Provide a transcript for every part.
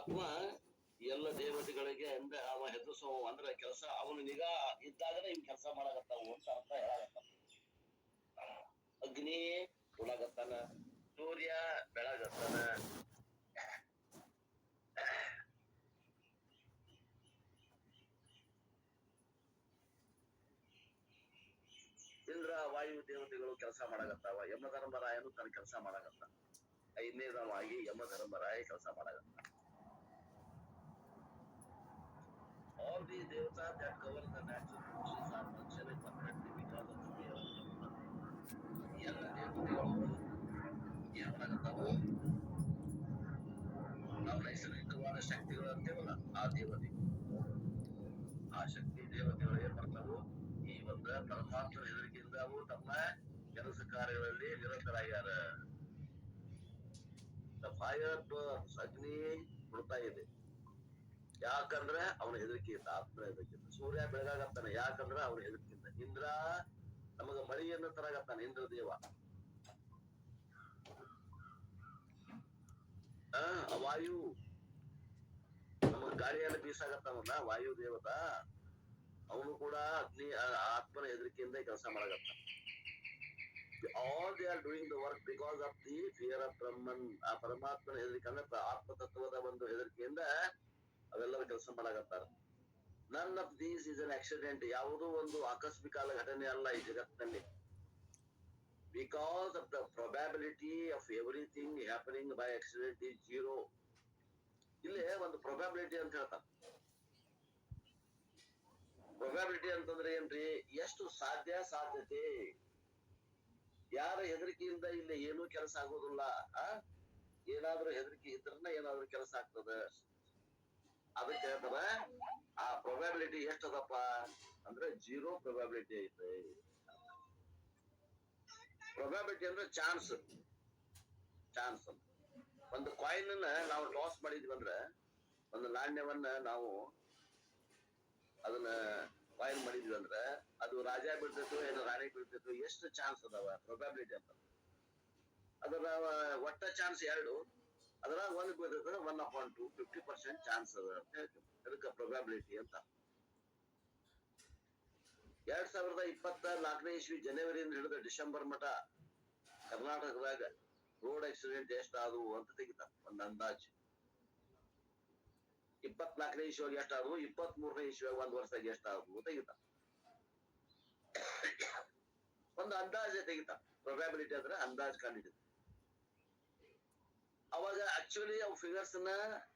ಆತ್ಮ ಎಲ್ಲ ದೇವತೆಗಳಿಗೆ ಅಂದ್ರ ಅವ ಹೆದರ್ಸೋ ಅಂದ್ರ ಕೆಲಸ ಅವನ ನಿಗಾ ಇದ್ದಾಗನೇ ಇವ್ ಕೆಲಸ ಮಾಡಾಕತ್ತಾವು ಅಂತ ಅರ್ಥ ಹೇಳಾಕತ್ತಾನ. ಅಗ್ನಿ ಉಳಾಗತ್ತಾನ, ಸೂರ್ಯ ಬೆಳಗತ್ತಾನ, ಇಂದ್ರ ವಾಯು ದೇವತೆಗಳು ಕೆಲಸ ಮಾಡಾಕತ್ತಾವ, ಯಮಧರ್ಮರಾಯನು ತನ್ನ ಕೆಲಸ ಮಾಡಾಕತ್ತಾನ. ಐದನೇದವಾಗಿ ಯಮಧರ್ಮರಾಯ ಕೆಲಸ ಮಾಡಾಕತ್ತಾನ. All these devatas that govern the natural forces are functioning perfectly because of the fear of Brahman. ಎಲ್ಲ ದೇವತೆಗಳು ಏನ್ ಮಾಡಾಕತ್ತಾವು? ನಾವು ನೈಸರ್ಗಿಕವಾದ ಶಕ್ತಿಗಳು ಅಂತೇವಲ್ಲ ಆ ದೇವತೆಗಳು, ಆ ಶಕ್ತಿ ದೇವತೆಗಳು ಏನ್ ಮಾಡ್ತಾವು? ಈ ಒಂದ ಪರಮಾತ್ಮನ ಹೆದರಿಕೆಯಿಂದ ಅವು ತಮ್ಮ ಕೆಲಸ ಕಾರ್ಯಗಳಲ್ಲಿ ನಿರತರಾಗ್ಯಾರ. ದ ಫೈರ್ ಬರ್ನ್ಸ್, ಅಗ್ನಿ ಕೊಡ್ತಾ ಇದೆ. ಯಾಕಂದ್ರೆ ಅವನ ಹೆದರಿಕೆಯಿಂದ, ಆತ್ಮನ ಹೆದರಿಕೆಯಿಂದ. ಸೂರ್ಯ ಬೆಳಗಾಗತ್ತಾನೆ ಯಾಕಂದ್ರ ಅವನ ಹೆದರಿಕೆಯಿಂದ. ಇಂದ್ರ ನಮಗ ಮಳೆಯನ್ನು ತರಾಗತ್ತಾನೆ, ಇಂದ್ರ ದೇವ. ವಾಯು ನಮಗ ಗಾಳಿಯನ್ನು ಬೀಸಾಗತ್ತಾನಲ್ಲ ವಾಯು ದೇವತ, ಅವನು ಕೂಡ ಅಗ್ನಿ ಆತ್ಮನ ಹೆದರಿಕೆಯಿಂದ ಕೆಲಸ ಮಾಡಾಗತ್ತಾನ. All they are doing the work because of the fear of Brahman. ಆ ಪರಮಾತ್ಮನ ಹೆದರಿಕೆ ಅಂದ್ರೆ ಆತ್ಮತತ್ವದ ಒಂದು ಹೆದರಿಕೆಯಿಂದ ಅವೆಲ್ಲರೂ ಕೆಲಸ ಮಾಡಾಕತ್ತಾರ. None of these is an accident. ಯಾವುದೋ ಒಂದು ಆಕಸ್ಮಿಕ ಘಟನೆ ಅಲ್ಲ ಈ ಜಗತ್ತಿನಲ್ಲಿ. Because of the probability of everything happening by accident is zero. ಇಲ್ಲೇ ಒಂದು ಪ್ರೊಬ್ಯಾಬಿಲಿಟಿ ಅಂತ ಹೇಳ್ತಾನೆ. ಪ್ರೊಬ್ಯಾಬಿಲಿಟಿ ಅಂತಂದ್ರೆ ಏನ್ರಿ? ಎಷ್ಟು ಸಾಧ್ಯತೆ. ಯಾರ ಹೆದರಿಕೆಯಿಂದ ಇಲ್ಲಿ ಏನೂ ಕೆಲಸ ಆಗೋದಿಲ್ಲ. ಏನಾದ್ರೂ ಹೆದರಿಕೆ ಇದ್ರನ್ನ ಏನಾದ್ರೂ ಕೆಲಸ ಆಗ್ತದ. ಅದಕ್ಕೆ ಹೇಳ್ತಾರ ಆ ಪ್ರೊಬ್ಯಾಬಿಲಿಟಿ ಎಷ್ಟದಪ್ಪ ಅಂದ್ರೆ ಜೀರೋ ಪ್ರೊಬ್ಯಾಬಿಲಿಟಿ ಐತೆ. ಪ್ರೊಬ್ಯಾಬಿಲಿಟಿ ಅಂದ್ರೆ ಚಾನ್ಸ್ ಅಂತ. ಒಂದು ಕಾಯಿನ್ ನಾವು ಟಾಸ್ ಮಾಡಿದ್ವಿ ಅಂದ್ರೆ, ಒಂದು ನಾಣ್ಯವನ್ನ ನಾವು ಅದನ್ನ ಕಾಯಿನ್ ಮಾಡಿದ್ವಿ ಅಂದ್ರೆ ಅದು ರಾಜ ಬೀಳ್ತೈತೋ ಏನು ರಾಣಿ ಬೀಳ್ತೈತೋ, ಎಷ್ಟು ಚಾನ್ಸ್ ಅದಾವ? ಪ್ರೊಬ್ಯಾಬಿಲಿಟಿ ಅಂತ. ಅದರ ಒಟ್ಟ ಚಾನ್ಸ್ 2, ಅದ್ರಾಗ ಒಂದು ಬೀಳ್ತೈತೆ 1/2, 50% ಚಾನ್ಸ್ ಅದ ಅಂತ ಹೇಳ್ತೀವಿ. ಅದಕ್ಕೆ ಪ್ರೊಬ್ಯಾಬಿಲಿಟಿ ಅಂತ. 2024ನೇ ಇಸ್ವಿ ಜನವರಿಯಿಂದ ಹಿಡಿದು ಡಿಸೆಂಬರ್ ಮಟ ಕರ್ನಾಟಕದಾಗ ರೋಡ್ ಆಕ್ಸಿಡೆಂಟ್ ಎಷ್ಟಾದವು ಅಂತ ತೆಗಿತಾರ ಒಂದು ಅಂದಾಜು. 24ನೇ ಇಸ್ವಿಯಾಗ ಎಷ್ಟಾದವು, 23ನೇ ಇಸ್ವಿಯಾಗ ಒಂದ್ ವರ್ಷದಾಗ ಎಷ್ಟಾದವು ತೆಗಿತಾರ. ಒಂದು ಅಂದಾಜು ತೆಗಿತಾರ. ಪ್ರೊಬ್ಯಾಬಿಲಿಟಿ ಅಂದ್ರೆ ಅಂದಾಜು ಕಂಡಿಡಿದ. ಅವಾಗ ಆಕ್ಚುಲಿ ಅವ್ ಫಿಗರ್ಸ್ ನ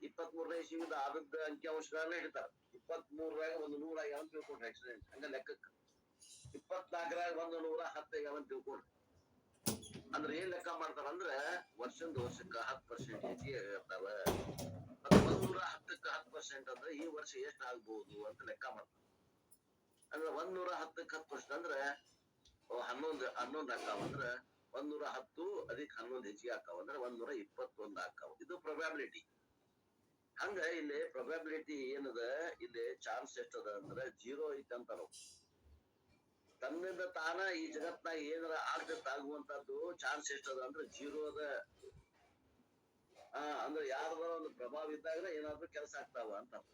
23ನೇ ಇಸ್ವಿಯಿಂದ ಆದದ್ದ ಅಂಕಿಅಂಶಗಳನ್ನ ಹಿಡಿತಾರ. 23ರಾಗ 100 ಆಗ್ಯಾವ ಅಂತ ತಿಳ್ಕೊಂಡ್ರಿ ಆಕ್ಸಿಡೆಂಟ್, ಹಂಗ ಲೆಕ್ಕಕ್ಕೆ. 24ರಾಗ 110 ಆಗ್ಯಾವ ಅಂತ ತಿಳ್ಕೊಂಡ್ರಿ. ಅಂದ್ರೆ ಏನ್ ಲೆಕ್ಕ ಮಾಡ್ತಾರ ಅಂದ್ರೆ ವರ್ಷಕ್ಕೆ 10% ಹೆಚ್ಚಿಗೆ ಇರ್ತಾವ. 110ಕ್ಕೆ 10% ಅಂದ್ರೆ ಈ ವರ್ಷ ಎಷ್ಟು ಆಗ್ಬಹುದು ಅಂತ ಲೆಕ್ಕ ಮಾಡ್ತಾರ. ಅಂದ್ರೆ 110ಕ್ಕೆ 10% ಅಂದ್ರೆ 11 ಆಕಾವ. ಅಂದ್ರೆ 110 ಅದಕ್ಕೆ 11 ಹೆಚ್ಚಿಗೆ ಆಕಾವ ಅಂದ್ರೆ 121 ಆಕಾವ. ಇದು ಪ್ರೊಬ್ಯಾಬಿಲಿಟಿ. ಹಂಗ ಇಲ್ಲಿ ಪ್ರೊಬ್ಯಾಬಿಲಿಟಿ ಏನದ, ಇಲ್ಲಿ ಚಾನ್ಸ್ ಎಷ್ಟದ ಅಂದ್ರೆ ಜೀರೋ ಐತೆ ಅಂತ. ನಾವು ತನ್ನಿಂದ ತಾನ ಈ ಜಗತ್ನಾಗ ಏನಾರ ಆಗುವಂತದ್ದು ಚಾನ್ಸ್ ಎಷ್ಟದ ಅಂದ್ರೆ ಜೀರೋ ಅದ. ಅಂದ್ರೆ ಯಾರದ ಒಂದು ಪ್ರಭಾವ ಇದ್ದಾಗ ಏನಾದ್ರೂ ಕೆಲಸ ಆಗ್ತಾವ ಅಂತ ಅರ್ಥ.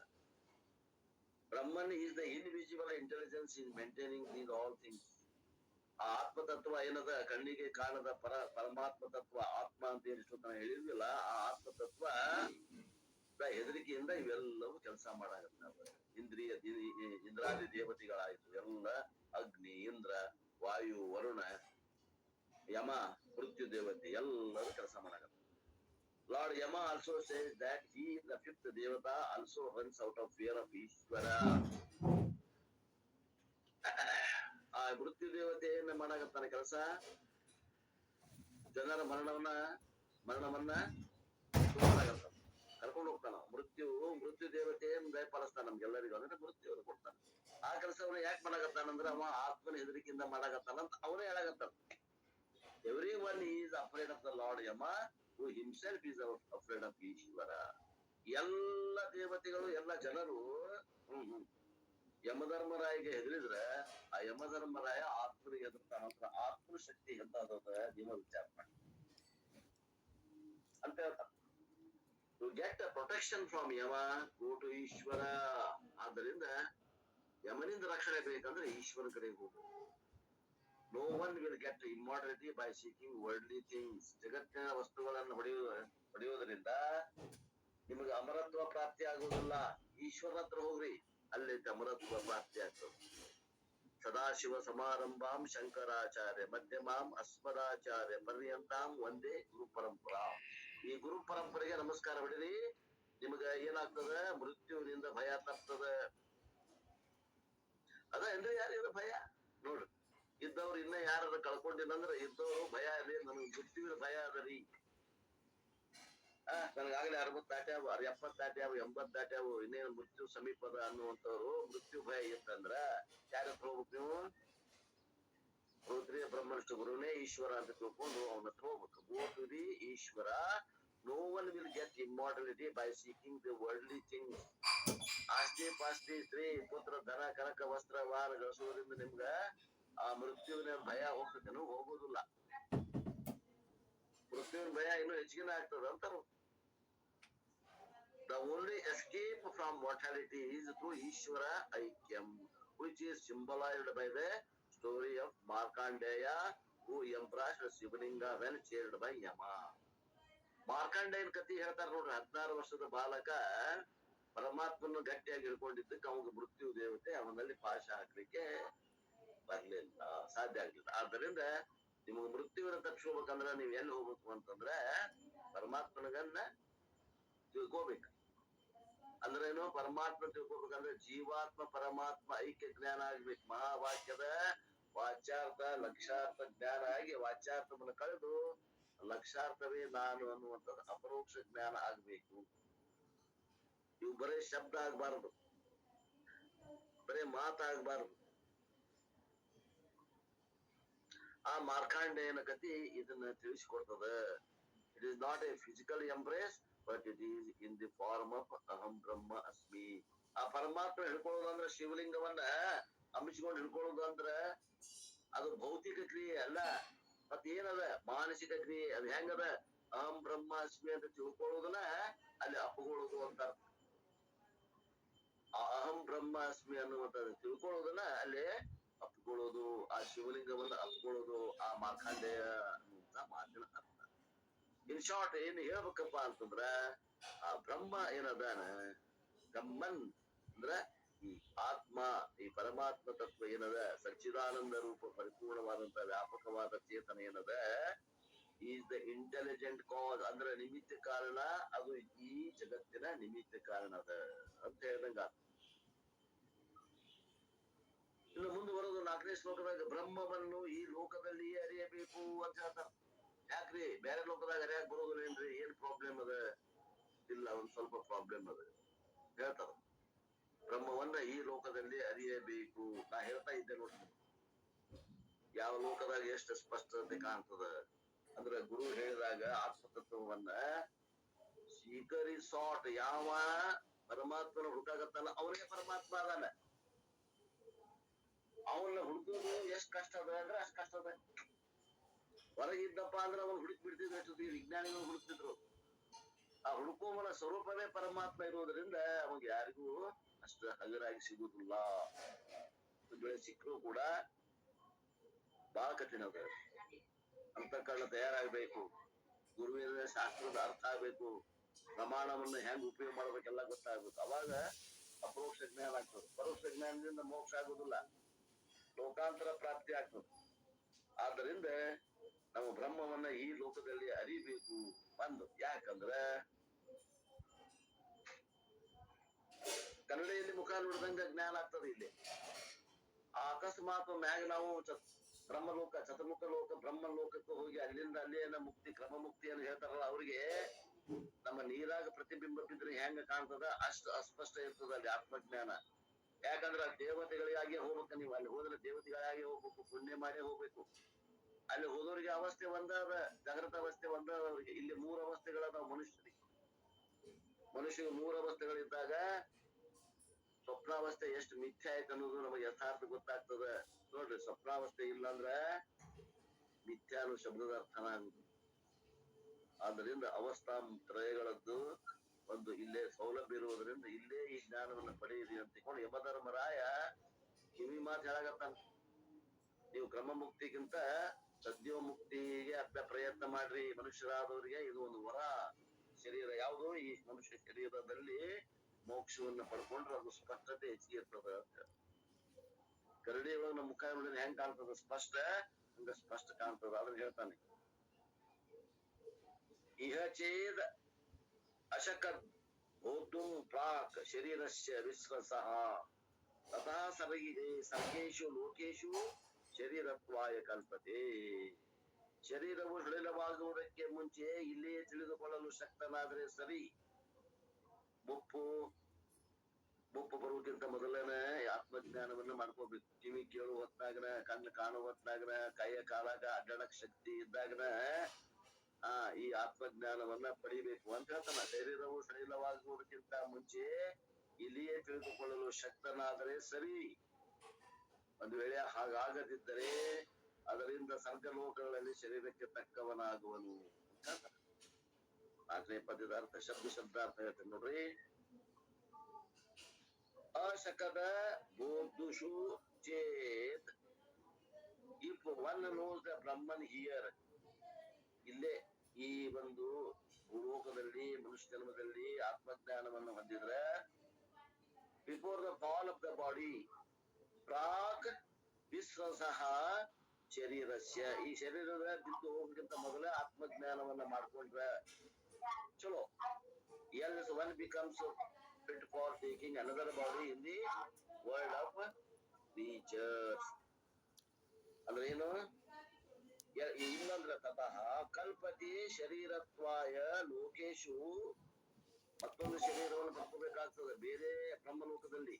Brahman is the invisible intelligence in maintaining these all things. ಆ ಆತ್ಮತತ್ವ ಏನದ, ಕಣ್ಣಿಗೆ ಕಾಣದ ಪರಮಾತ್ಮ ತತ್ವ, ಆತ್ಮ ಅಂತ ಏನಿಷ್ಟು ನಾವು ಹೇಳಿದ್ವಿಲ್ಲ, ಆ ಆತ್ಮತತ್ವ ಹೆದರಿಕೆಯಿಂದ ಇವೆಲ್ಲವೂ ಕೆಲಸ ಮಾಡಾಕತ್ತಾವ. ಇಂದ್ರಾದಿ ದೇವತೆಗಳಾಯ್ತು ಎಲ್ಲ, ಅಗ್ನಿ, ಇಂದ್ರ, ವಾಯು, ವರುಣ, ಯಮ, ಮೃತ್ಯು ದೇವತೆ ಎಲ್ಲರೂ ಕೆಲಸ ಮಾಡಾಕತ್ತಾರ. Lord Yama also says that he, the fifth devata, also runs out of fear of Ishvara. ಆ ಮೃತ್ಯು ದೇವತೆ ಏನ್ ಮಾಡಾಕತ್ತಾನ ಕೆಲಸ? ಜನರ ಮರಣವನ್ನ ಕರ್ಕೊಂಡು ಹೋಗ್ತಾನ. ಮೃತ್ಯು ದೇವತೆ ಏನ್ ದಯಪಾಲಿಸ್ತಾನ ನಮ್ಗೆಲ್ಲರಿಗೂ, ಅಂದ್ರೆ ಮೃತ್ಯು ಕೊಡ್ತಾನ. ಆ ಕೆಲಸವನ್ನ ಯಾಕೆ ಮಾಡಾಕತ್ತಾನಂದ್ರ ಅವ ಆತ್ಮನ ಹೆದರಿಕೆಯಿಂದ ಮಾಡಾಕತ್ತಾನ ಅಂತ ಅವನೇ ಹೇಳಾಕತ್ತಾನ. Everyone is afraid of the Lord Yama, who himself is afraid of Ishvara. ಎಲ್ಲ ದೇವತೆಗಳು, ಎಲ್ಲ ಜನರು ಯಮಧರ್ಮರಾಯಿಗೆ ಹೆದರಿದ್ರೆ ಆ ಯಮಧರ್ಮರಾಯ ಆತ್ಮನಿಗೆ ಹೆದರ್ತಾನ. ಆತ್ಮ ಶಕ್ತಿ ಎಂತ ನೀವು ವಿಚಾರ ಮಾಡಿ ಅಂತ ಹೇಳ್ತಾರ. To get a protection from Yama go to Ishwara. ಆದ್ದರಿಂದ ಯಮನಿಂದ ರಕ್ಷಣೆ ಬೇಕಂದ್ರೆ ಈಶ್ವರ ಕಡೆ ಹೋಗು. No one will get immortality by seeking worldly things. ಜಗತ್ತಿನ ವಸ್ತುಗಳನ್ನು ಹೊಡೆಯುವುದರಿಂದ ನಿಮಗೆ ಅಮರತ್ವ ಪ್ರಾಪ್ತಿ ಆಗುವುದಿಲ್ಲ. ಈಶ್ವರನ ಹತ್ರ ಹೋಗ್ರಿ, ಅಲ್ಲಿ ಅಮರತ್ವ ಪ್ರಾಪ್ತಿ ಆಗ್ತದೆ. ಸದಾಶಿವ ಸಮಾರಂಭಾಂ ಶಂಕರಾಚಾರ್ಯ ಮಧ್ಯಮಾಂ ಅಸ್ಮದಾಚಾರ್ಯ ಪರ್ಯಂತಾಂ ಒಂದೇ ಗುರು ಪರಂಪರಾ. ಈ ಗುರು ಪರಂಪರೆಗೆ ನಮಸ್ಕಾರ ಹೊಡಿರಿ. ನಿಮಗ ಏನಾಗ್ತದ? ಮೃತ್ಯುವಿನಿಂದ ಭಯ ತಪ್ತದ. ಅದ ಅಂದ್ರೆ ಯಾರಿಗಾರ ಭಯ ನೋಡ್ರಿ. ಇದ್ದವ್ರು ಇನ್ನ ಯಾರು ಕಳ್ಕೊಂಡಿಲ್ಲಂದ್ರ ಇದ್ದವ್ರು ಭಯ ಇದೆ, ನನಗೆ ಮೃತ್ಯುವಿನ ಭಯ ಅದರಿ. ನನಗಾಗಲೇ 60 ದಾಟ್ಯಾವ, 70 ದಾಟ್ಯಾವ, 80 ದಾಟ್ಯಾವ, ಇನ್ನೇನು ಮೃತ್ಯು ಸಮೀಪದ ಅನ್ನುವಂಥವ್ರು ಮೃತ್ಯು ಭಯ ಇತ್ತಂದ್ರ ಯಾರ ಹತ್ರ ಹೋಗ್ಬೇಕು ನೀವು? ರುದ್ರಿಯ ಬ್ರಹ್ಮನಿಷ್ಠ ಗುರುನೇ ಈಶ್ವರ ಅಂತ ತಿಳ್ಕೊಂಡು ಅವನ ಹತ್ರ ಹೋಗ್ಬೇಕು. Go to the Ishwara. No one will get immortality by seeking the worldly things. ಆಸ್ತಿ ಪಾಸ್ತಿ ಸ್ತ್ರೀ ಪುತ್ರ ಧನ ಕನಕ ವಸ್ತ್ರ ವಾರ ಗಳಿಸುವುದರಿಂದ ನಿಮ್ಗ ಆ ಮೃತ್ಯುವಿನ ಭಯ ಹೋಗ್ತದೇನು? ಹೋಗುದಿಲ್ಲ. ಮೃತ್ಯುವಿನ ಭಯ ಇನ್ನೂ ಹೆಚ್ಚಿಗೆ ಆಗ್ತದ ಅಂತಾರು. The only escape from mortality is through Ishvara Aikyam, which is symbolized by the story of Markandeya, who embraced Shivalinga when chaired by Yama. ಮಾರ್ಕಾಂಡೇಯನ ಕಥೆ ಹೇಳ್ತಾರ ನೋಡ್ರಿ. 16 ವರ್ಷದ ಬಾಲಕ ಪರಮಾತ್ಮನ ಗಟ್ಟಿಯಾಗಿ ಹಿಡ್ಕೊಂಡಿದ್ದಕ್ಕೆ ಅವಾಗ ಮೃತ್ಯು ದೇವತೆ ಅವನಲ್ಲಿ ಪಾಶ ಹಾಕ್ಲಿಕ್ಕೆ ಬರ್ಲಿಲ್ಲ, ಸಾಧ್ಯ ಆಗ್ಲಿಲ್ಲ. ಆದ್ದರಿಂದ ನಿಮಗ್ ಮೃತ್ಯುವಿನ ತಪ್ಪಿಸ್ಕೋಬೇಕಂದ್ರ ನೀವ್ ಎಲ್ಲಿ ಹೋಗ್ಬೇಕು ಅಂತಂದ್ರೆ ಪರಮಾತ್ಮನಗನ್ನ ತಿಳ್ಕೋಬೇಕು. ಅಂದ್ರೇನು? ಪರಮಾತ್ಮ ತಿಳ್ಕೋಬೇಕಂದ್ರೆ ಜೀವಾತ್ಮ ಪರಮಾತ್ಮ ಐಕ್ಯ ಜ್ಞಾನ ಆಗ್ಬೇಕು. ಮಹಾವಾಕ್ಯದ ವಾಚ್ಯಾರ್ಥ ಲಕ್ಷಾರ್ಥ ಜ್ಞಾನ ಆಗಿ ವಾಚ್ಯಾರ್ಥವನ್ನು ಕಳೆದು ಲಕ್ಷಾರ್ಥವೇ ನಾನು ಅನ್ನುವಂಥದ್ದು ಅಪರೋಕ್ಷ ಜ್ಞಾನ ಆಗ್ಬೇಕು. ಇವು ಬರೇ ಶಬ್ದ ಆಗ್ಬಾರ್ದು, ಬರೇ ಮಾತಾಗ್ಬಾರ್ದು. ಆ ಮಾರ್ಕಾಂಡೇಯನ ಕಥೆ ಇದನ್ನ ತಿಳಿಸಿಕೊಡ್ತದ. It is not a physical embrace but it is in the form of ಅಹಂ ಬ್ರಹ್ಮ ಅಸ್ಮಿ. ಆ ಪರಮಾತ್ಮ ಹಿಡ್ಕೊಳ್ಳೋದಂದ್ರ ಶಿವಲಿಂಗವನ್ನ ಹಂಚಿಕೊಂಡು ಹಿಡ್ಕೊಳ್ಳೋದು ಅಂದ್ರ ಅದು ಭೌತಿಕ ಕ್ರಿಯೆ ಅಲ್ಲ. ಮತ್ ಏನದ? ಮಾನಸಿಕ ಕ್ರಿಯೆ. ಅದು ಹೆಂಗದ? ಅಹಂ ಬ್ರಹ್ಮ ಅಸ್ಮಿ ಅಂತ ತಿಳ್ಕೊಳ್ಳೋದನ್ನ ಅಲ್ಲಿ ಅಪ್ಪಗೊಳ್ಳೋದು ಅಂತ. ಆ ಅಹಂ ಬ್ರಹ್ಮ ಅಸ್ಮಿ ಅನ್ನುವಂಥದ್ದು ತಿಳ್ಕೊಳ್ಳೋದನ್ನ ಅಲ್ಲಿ ಅಪ್ಕೊಳ್ಳೋದು, ಆ ಶಿವಲಿಂಗವನ್ನ ಅಪ್ಕೊಳ್ಳೋದು ಆ ಮಾರ್ಕಾಂಡೇಯ ಅನ್ನುವಂತ ಮಾತಿನ ಅರ್ಥ. ಇನ್ ಶಾರ್ಟ್ ಏನ್ ಹೇಳ್ಬೇಕಪ್ಪ ಅಂತಂದ್ರ ಆ ಬ್ರಹ್ಮ ಏನದಾನ, ಬ್ರಹ್ಮನ್ ಅಂದ್ರ ಈ ಆತ್ಮ, ಈ ಪರಮಾತ್ಮ ತತ್ವ ಏನದ, ಸಚ್ಚಿದಾನಂದ ರೂಪ ಪರಿಪೂರ್ಣವಾದಂತ ವ್ಯಾಪಕವಾದ ಚೇತನ ಏನದ, ಈಸ್ ದ ಇಂಟೆಲಿಜೆಂಟ್ ಕಾಸ್. ಅಂದ್ರೆ ನಿಮಿತ್ತ ಕಾರಣ. ಅದು ಈ ಜಗತ್ತಿನ ನಿಮಿತ್ತ ಕಾರಣ ಅದ ಅಂತ ಹೇಳ್ದಂಗ. ಇನ್ನು ಮುಂದುವರೆದು 4ನೇ ಶ್ಲೋಕದಾಗ ಬ್ರಹ್ಮವನ್ನು ಈ ಲೋಕದಲ್ಲಿಯೇ ಅರಿಯಬೇಕು ಅಂತ ಹೇಳ್ತಾರ. ಯಾಕ್ರಿ ಬೇರೆ ಲೋಕದಾಗ ಅರಿಯಾಕ್ ಬರೋದಿಲ್ಲೇನ್ರಿ? ಏನ್ ಪ್ರಾಬ್ಲಮ್ ಅದ? ಇಲ್ಲ, ಒಂದ್ ಸ್ವಲ್ಪ ಪ್ರಾಬ್ಲಮ್ ಅದ ಹೇಳ್ತಾರ. ಬ್ರಹ್ಮವನ್ನ ಈ ಲೋಕದಲ್ಲಿ ಅರಿಯಬೇಕು. ನಾ ಹೇಳ್ತಾ ಇದ್ದೆ ನೋಡಿ, ಯಾವ ಲೋಕದಾಗ ಎಷ್ಟು ಸ್ಪಷ್ಟತೆ ಕಾಣ್ತದ ಅಂದ್ರೆ ಗುರು ಹೇಳಿದಾಗ ಆತ್ಮತತ್ವವನ್ನ ಸ್ವೀಕರಿಸಾಟ್. ಯಾವ ಪರಮಾತ್ಮನ ಹುಡುಕಾಗತ್ತಲ್ಲ ಅವನಿಗೆ ಪರಮಾತ್ಮ ಅದಾನ. ಅವನ್ನ ಹುಡುಕೋದು ಎಷ್ಟ್ ಕಷ್ಟ ಅದ ಅಂದ್ರೆ ಅಷ್ಟ್ ಕಷ್ಟ ಅದ. ಹೊರಗಿದ್ದಪ್ಪ ಅಂದ್ರೆ ಅವನ್ ಹುಡುಕ್ ಬಿಡ್ತಿದ್ರು. ಅಷ್ಟೊತ್ತಿಗೆ ವಿಜ್ಞಾನಿಗಳು ಹುಡುಕ್ತಿದ್ರು. ಆ ಹುಡುಕೋಮನ ಸ್ವರೂಪವೇ ಪರಮಾತ್ಮ ಇರೋದ್ರಿಂದ ಅವಾಗ ಯಾರಿಗೂ ಅಷ್ಟು ಹಗರಾಗಿ ಸಿಗುದಿಲ್ಲ. ಬೆಳೆ ಸಿಕ್ಕರೂ ಕೂಡ ಬಹಳ ಕಠಿಣ ಅದ. ಅಂತಃಕರಣ ತಯಾರಾಗ್ಬೇಕು. ಗುರುವಿನ ಶಾಸ್ತ್ರದ ಅರ್ಥ ಆಗ್ಬೇಕು. ಪ್ರಮಾಣವನ್ನು ಹೆಂಗ್ ಉಪಯೋಗ ಮಾಡ್ಬೇಕೆಲ್ಲ ಗೊತ್ತಾಗ್ಬೇಕು. ಅವಾಗ ಅಪರೋಕ್ಷ ಜ್ಞಾನ ಆಗ್ತದೆ. ಪರೋಕ್ಷ ಜ್ಞಾನದಿಂದ ಮೋಕ್ಷ ಆಗುದಿಲ್ಲ, ಲೋಕಾಂತರ ಪ್ರಾಪ್ತಿ ಆಗ್ತದೆ. ಆದ್ದರಿಂದ ನಾವು ಬ್ರಹ್ಮವನ್ನ ಈ ಲೋಕದಲ್ಲಿ ಅರಿಬೇಕು. ಒಂದು ಯಾಕಂದ್ರೆ ಕನ್ನಡಿಯಲ್ಲಿ ಮುಖ ನೋಡಿದಂಗ ಜ್ಞಾನ ಆಗ್ತದೆ. ಇಲ್ಲಿ ಅಕಸ್ಮಾತ್ ಮ್ಯಾಗ ನಾವು ಬ್ರಹ್ಮಲೋಕ, ಚತುರ್ಮುಖ ಲೋಕ, ಬ್ರಹ್ಮ ಲೋಕಕ್ಕೆ ಹೋಗಿ ಅಲ್ಲಿಂದ ಅಲ್ಲಿಯೇನ ಮುಕ್ತಿ, ಕ್ರಮ ಮುಕ್ತಿಯನ್ನು ಹೇಳ್ತಾರಲ್ಲ, ಅವ್ರಿಗೆ ನಮ್ಮ ನೀರಾಗ ಪ್ರತಿಬಿಂಬ ಬಿದ್ರೆ ಹೆಂಗ ಕಾಣ್ತದ ಅಷ್ಟು ಅಸ್ಪಷ್ಟ ಇರ್ತದ ಅಲ್ಲಿ ಆತ್ಮಜ್ಞಾನ. ಯಾಕಂದ್ರೆ ದೇವತೆಗಳಿಗಾಗಿ ಹೋಗ್ಬೇಕು. ನೀವು ಅಲ್ಲಿ ಹೋದ್ರೆ ದೇವತೆಗಳಾಗಿ ಹೋಗ್ಬೇಕು, ಪುಣ್ಯ ಮಾಡೇ ಹೋಗ್ಬೇಕು. ಅಲ್ಲಿ ಹೋದವ್ರಿಗೆ ಅವಸ್ಥೆ ಒಂದಾದ, ಜಾಗೃತ ಅವಸ್ಥೆ ಒಂದಾದ. ಅವ್ರಿಗೆ ಇಲ್ಲಿ 3 ಅವಸ್ಥೆಗಳದಾವ ಮನುಷ್ಯರಿಗೆ. ಮನುಷ್ಯರಿಗೆ 3 ಅವಸ್ಥೆಗಳಿದ್ದಾಗ ಸ್ವಪ್ನಾವಸ್ಥೆ ಎಷ್ಟು ಮಿಥ್ಯೆ ಆಯ್ತು ಅನ್ನೋದು ನಮಗೆ ಯಥಾರ್ಥ ಗೊತ್ತಾಗ್ತದ. ನೋಡ್ರಿ, ಸ್ವಪ್ನಾವಸ್ಥೆ ಇಲ್ಲ ಅಂದ್ರ ಮಿಥ್ಯಾ ಅನ್ನೋ ಶಬ್ದದ ಅರ್ಥನ ಆಗುದು. ಆದ್ದರಿಂದ ಅವಸ್ಥಾ ತ್ರಯಗಳದ್ದು ಒಂದು ಇಲ್ಲೇ ಸೌಲಭ್ಯ ಇರುವುದರಿಂದ ಇಲ್ಲೇ ಈ ಜ್ಞಾನವನ್ನು ಪಡೆಯಿರಿ ಅಂತ ತಿಳ್ಕೊಂಡು ಯಮಧರ್ಮರಾಯ ಕಿವಿ ಮಾತು ಹೇಳಾಗತ್ತಾನ. ನೀವು ಕ್ರಮ ಮುಕ್ತಿಗಿಂತ ಸದ್ಯೋಮುಕ್ತಿಗೆ ಪ್ರಯತ್ನ ಮಾಡ್ರಿ ಮನುಷ್ಯರಾದವರಿಗೆ. ಇದು ಒಂದು ವರ ಶರೀರ. ಯಾವುದು ಈ ಮನುಷ್ಯ ಶರೀರದಲ್ಲಿ ಮೋಕ್ಷವನ್ನ ಪಡ್ಕೊಂಡ್ರೆ ಅದು ಸ್ಪಷ್ಟತೆ ಹೆಚ್ಚಿಗೆ ಇರ್ತದ ಅಂತ. ಕರಡಿ ಒಳಗ ನಮ್ಮ ಮುಖ ನೋಡಿದ್ರೆ ಹೆಂಗ್ ಕಾಣ್ತದ ಸ್ಪಷ್ಟ, ಹಂಗ ಸ್ಪಷ್ಟ ಕಾಣ್ತದ. ಅದ್ರ ಹೇಳ್ತಾನೆ, ಇಹ ಚೇದ್ ಅಶಕತ್ ಭೋಕ್ತುಂ ಪ್ರಾಕ್ ಶರೀರಸ್ಯ ವಿಶ್ವಸಃ ತಥಾ ಸರ್ಗೇಶು ಲೋಕೇಶು ಶರೀರತ್ವಾಯ ಕಲ್ಪತೆ. ಶರೀರವು ಸಡಿಲವಾಗುವುದಕ್ಕೆ ಮುಂಚೆ ಇಲ್ಲಿಯೇ ತಿಳಿದುಕೊಳ್ಳಲು ಶಕ್ತನಾದರೆ ಸರಿ. ಮುಪ್ಪು ಬರುವುದಕ್ಕಿಂತ ಮೊದಲನೇ ಆತ್ಮಜ್ಞಾನವನ್ನ ಮಾಡ್ಕೋಬೇಕು. ಕಿವಿ ಕೇಳುವ ಹೊತ್ನಾಗನ, ಕಣ್ಣು ಕಾಣುವ ಹೊತ್ನಾಗನ, ಕೈಯ ಕಾಲಾಗ ಅಡ್ಡಾಡಕ್ ಶಕ್ತಿ ಇದ್ದಾಗನ ಈ ಆತ್ಮಜ್ಞಾನವನ್ನ ಪಡಿಬೇಕು ಅಂತ ಹೇಳ್ತಾನ. ಶರೀರವು ಸಡಿಲವಾಗುವುದಕ್ಕಿಂತ ಮುಂಚೆ ಇಲ್ಲಿಯೇ ತಿಳಿದುಕೊಳ್ಳಲು ಶಕ್ತನಾದರೆ ಸರಿ. ಒಂದು ವೇಳೆ ಹಾಗಾಗದಿದ್ದರೆ ಅದರಿಂದ ಸರ್ಗಲೋಕಗಳಲ್ಲಿ ಶರೀರಕ್ಕೆ ತಕ್ಕವನಾಗುವನು. 4ನೇ ಪದ್ಯದ ಅರ್ಥ ಶಬ್ದಾರ್ಥ ಹೇಳ್ತೇನೆ ನೋಡ್ರಿ. ಅಶಕದ ಬೋಧುಷು ಚೇತ್ if one knows the Brahman here. ಇಲ್ಲೇ ಈ ಒಂದು ಭೂಲೋಕದಲ್ಲಿ ಮನುಷ್ಯ ಜನ್ಮದಲ್ಲಿ ಆತ್ಮಜ್ಞಾನವನ್ನು ಹೊಂದಿದ್ರೆ before the fall of the body ಪ್ರಾಕ್ ವಿಶ್ವಸಃ ಶರೀರಸ್ಯ, ಈ ಶರೀರದ ಬಿದ್ದು ಹೋಗೋದಕ್ಕಿಂತ ಮೊದಲೇ ಆತ್ಮಜ್ಞಾನವನ್ನ ಮಾಡ್ಕೊಂಡ್ರೆ ಚಲೋ. Else one becomes fit for taking another body in the world of creatures. ಅಂದ್ರೆ ಏನು? ಇನ್ನೊಂದ್ರ ತತಃ ಕಲ್ಪತಿ ಶರೀರತ್ವಾಯ ಲೋಕೇಶು, ಮತ್ತೊಂದು ಶರೀರವನ್ನು ಪಡ್ಕೋಬೇಕಾಗ್ತದೆ ಬೇರೆ ಬ್ರಹ್ಮಲೋಕದಲ್ಲಿ.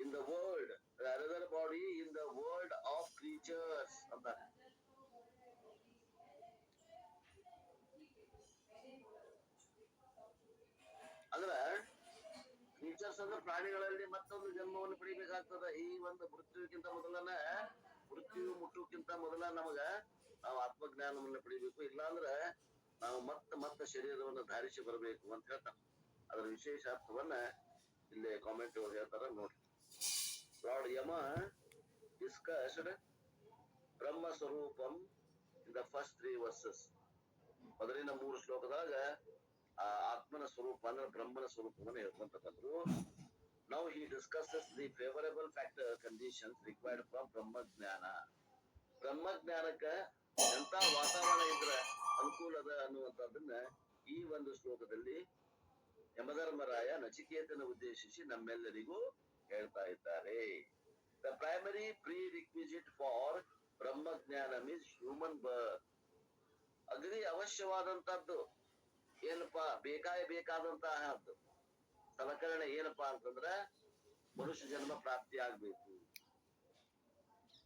in the world, another body in the world of creatures ಅಂತಾರೆ. ಅಂದ್ರ ಕ್ರೀಚರ್ಸ್ ಅಂದ್ರೆ ಪ್ರಾಣಿಗಳಲ್ಲಿ ಮತ್ತೊಂದು ಜನ್ಮವನ್ನು ಪಡಿಬೇಕಾಗ್ತದ. ಈ ಒಂದು ಮೃತ್ಯುವಿಗಿಂತ ಮೊದಲನ, ಮೃತ್ಯು ಮುಟ್ಟುಕ್ಕಿಂತ ಮೊದಲ ನಮಗ ನಾವು ಆತ್ಮಜ್ಞಾನವನ್ನ ಪಡಿಬೇಕು. ಇಲ್ಲಾಂದ್ರ ನಾವು ಮತ್ತೆ ಶರೀರವನ್ನು ಧಾರಿಸಿ ಬರಬೇಕು ಅಂತ ಹೇಳ್ತಾನೆ. ಅದರ ವಿಶೇಷ ಅರ್ಥವನ್ನ ಇಲ್ಲಿ ಕಾಮೆಂಟ್ ಒಳಗೆ ಹೇಳ್ತಾರ ನೋಡ್ರಿ. Lord Yama discussed Brahma Swarupam in the first 3 verses. ಮೊದಲಿನ 3 ಶ್ಲೋಕದಾಗ ಆತ್ಮನ ಸ್ವರೂಪ ಅಂದ್ರೆ ಬ್ರಹ್ಮನ ಸ್ವರೂಪವನ್ನು ಹೇಳ್ಕೊಂತ ಬಂದ್ರು. Now he discusses the favorable factor conditions required for ಬ್ರಹ್ಮಜ್ಞಾನ. ಬ್ರಹ್ಮಜ್ಞಾನಕ್ಕ ಎಂತ ವಾತಾವರಣ ಇದ್ರೆ ಅನುಕೂಲದ ಅನ್ನುವಂಥದ್ದನ್ನ ಈ ಒಂದು ಶ್ಲೋಕದಲ್ಲಿ ಯಮಧರ್ಮರಾಯ ನಚಿಕೇತನ ಉದ್ದೇಶಿಸಿ ನಮ್ಮೆಲ್ಲರಿಗೂ ಹೇಳ್ತಾ ಇದ್ದಾರೆ. The primary prerequisite for ಬ್ರಹ್ಮಜ್ಞಾನ ಮೀನ್ಸ್ ಹ್ಯೂಮನ್ ಬರ್ತ್. ಅಗ್ರಿ ಅವಶ್ಯವಾದಂತದ್ದು ಏನಪ್ಪಾ, ಬೇಕಾದಂತಹದ್ದು ಸಲಕರಣೆ ಏನಪ್ಪಾ ಅಂತಂದ್ರ ಮನುಷ್ಯ ಜನ್ಮ ಪ್ರಾಪ್ತಿ ಆಗ್ಬೇಕು.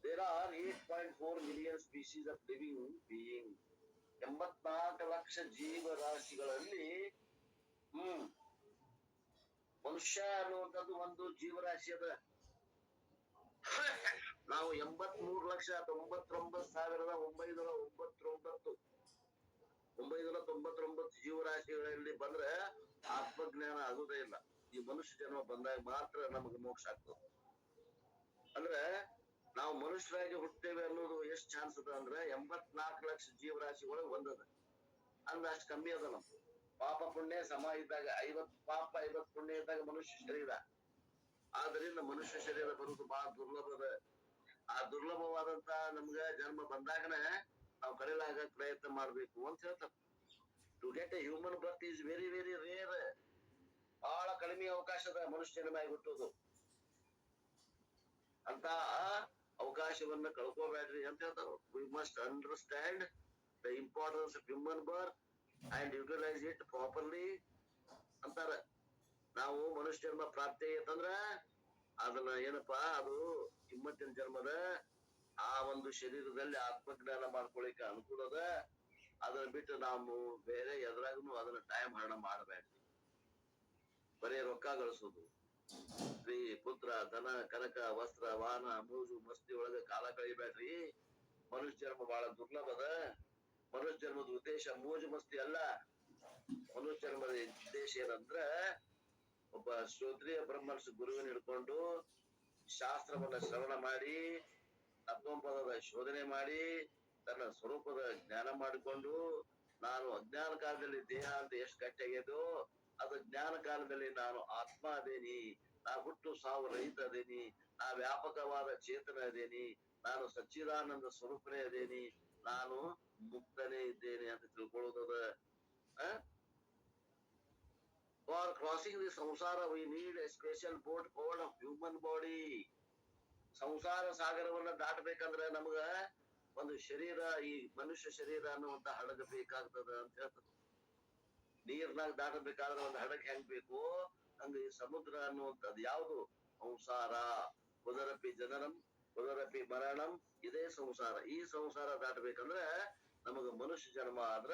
There are 8.4 million species of living being. 84 lakh ಜೀವರಾಶಿಗಳಲ್ಲಿ ಮನುಷ್ಯ ಅನ್ನುವಂಥದ್ದು ಒಂದು ಜೀವರಾಶಿ ಅದ. ನಾವು 83,99,999 ಜೀವರಾಶಿಗಳಲ್ಲಿ ಬಂದ್ರೆ ಆತ್ಮಜ್ಞಾನ ಆಗುದೇ ಇಲ್ಲ. ಈ ಮನುಷ್ಯ ಜನ್ಮ ಬಂದಾಗ ಮಾತ್ರ ನಮಗೆ ಮೋಕ್ಷ ಆಗ್ತದೆ. ಅಂದ್ರೆ ನಾವು ಮನುಷ್ಯರಾಗಿ ಹುಟ್ಟೇವೆ ಅನ್ನೋದು ಎಷ್ಟು ಚಾನ್ಸ್ ಅದ ಅಂದ್ರೆ 84 ಲಕ್ಷ ಜೀವರಾಶಿ ಒಳಗೆ ಒಂದದ. ಅಂದ್ರೆ ಅಷ್ಟು ಕಮ್ಮಿ ಅದ. ನಮ್ದು ಪಾಪ ಪುಣ್ಯ ಸಮ ಇದ್ದಾಗ 50 ಪಾಪ 50 ಪುಣ್ಯ ಇದ್ದಾಗ ಮನುಷ್ಯ ಶರೀರ. ಆದ್ದರಿಂದ ಮನುಷ್ಯ ಶರೀರ ಬರುವುದು ಬಹಳ ದುರ್ಲಭದ. ಆ ದುರ್ಲಭವಾದಂತ ನಮ್ಗ ಜನ್ಮ ಬಂದಾಗನ ನಾವು ಕಡಿಲಾಗ ಪ್ರಯತ್ನ ಮಾಡ್ಬೇಕು ಅಂತ ಹೇಳ್ತಾರೆ. To get a human birth is very very rare. ಬಹಳ ಕಡಿಮೆ ಅವಕಾಶದ ಮನುಷ್ಯ ಜನ್ಮ ಹುಟ್ಟೋದು. ಅಂತ ಅವಕಾಶವನ್ನ ಕಳ್ಕೋಬೇಡ್ರಿ ಅಂತ ಹೇಳ್ತಾರೆ. We must understand the importance of human birth and utilise it properly ಅಂತಾರ. ನಾವು ಮನುಷ್ಯ ಜನ್ಮ ಪ್ರಾಪ್ತಿ ಐತಂದ್ರ ಅದನ್ನ ಏನಪ್ಪಾ, ಅದು ಕಿಮ್ಮತ್ತಿನ ಜನ್ಮದ ಆ ಒಂದು ಶರೀರದಲ್ಲಿ ಆತ್ಮಜ್ಞಾನ ಮಾಡ್ಕೊಳಿಕ್ಕೆ ಅನುಕೂಲ ಅದ. ಅದನ್ನ ಬಿಟ್ಟು ನಾವು ಬೇರೆ ಎದ್ರಾಗೂ ಅದನ್ನ ಟೈಮ್ ಹರಣ ಮಾಡಬೇಡ್ರಿ. ಬರೀ ರೊಕ್ಕ ಗಳಿಸೋದು, ಸ್ತ್ರೀ ಪುತ್ರ ಧನ ಕನಕ ವಸ್ತ್ರ ವಾಹನ ಮೋಜು ಮಸ್ತಿ ಒಳಗ ಕಾಲ ಕಳಿಬೇಡ್ರಿ. ಮನುಷ್ಯ ಜನ್ಮ ಬಹಳ ದುರ್ಲಭದ. ಮನುಷ್ಯ ಜನ್ಮದ ಉದ್ದೇಶ ಉದ್ದೇಶ ಮೋಜು ಮಸ್ತಿ ಅಲ್ಲ. ಮನುಷ್ಯ ಜನ್ಮದ ಉದ್ದೇಶ ಏನಂದ್ರ ಒಬ್ಬ ಶ್ರೋತ್ರಿಯ ಬ್ರಹ್ಮರ್ಷ ಗುರುವಿನ ಹಿಡ್ಕೊಂಡು ಶಾಸ್ತ್ರವನ್ನ ಶ್ರವಣ ಮಾಡಿ ತತ್ವಪದದ ಶೋಧನೆ ಮಾಡಿ ತನ್ನ ಸ್ವರೂಪದ ಜ್ಞಾನ ಮಾಡಿಕೊಂಡು ನಾನು ಅಜ್ಞಾನ ಕಾಲದಲ್ಲಿ ದೇಹ ಅಂತ ಎಷ್ಟು ಗಟ್ಟಿಯಾಗ್ಯದೋ ಅದು ಜ್ಞಾನ ಕಾಲದಲ್ಲಿ ನಾನು ಆತ್ಮ ಅದೇನಿ, ನಾ ಹುಟ್ಟು ಸಾವು ರಹಿತ ಅದೇನಿ, ನಾ ವ್ಯಾಪಕವಾದ ಚೇತನ ಅದೇನಿ, ನಾನು ಸಚ್ಚಿದಾನಂದ ಸ್ವರೂಪನೇ ಅದೇನಿ, ನಾನು ಮುಕ್ತನೇ ಇದ್ದೇನೆ ಅಂತ ತಿಳ್ಕೊಳ್ಳೋದದ. For crossing the samsara we need a special boat called a human body. ಸಂಸಾರ ಸಾಗರವನ್ನ ದಾಟಬೇಕಂದ್ರೆ ನಮಗ ಒಂದು ಶರೀರ, ಈ ಮನುಷ್ಯ ಶರೀರ ಅನ್ನುವಂತ ಹಡಗ ಬೇಕಾಗ್ತದ ಅಂತ ಹೇಳ್ತದೆ. ನೀರ್ನಾಗ ದಾಟಬೇಕಾದ್ರೆ ಒಂದು ಹಡಗ್ ಹೆಂಗ್ ಬೇಕು ಹಂಗ ಈ ಸಮುದ್ರ ಅನ್ನುವಂಥದ್ದು ಯಾವುದು ಸಂಸಾರ. ಉದರಪಿ ಜನನಂ ಉದರಪಿ ಮರಣಂ, ಇದೇ ಸಂಸಾರ. ಈ ಸಂಸಾರ ದಾಟಬೇಕಂದ್ರೆ ನಮಗ ಮನುಷ್ಯ ಜನ್ಮ ಆದ್ರ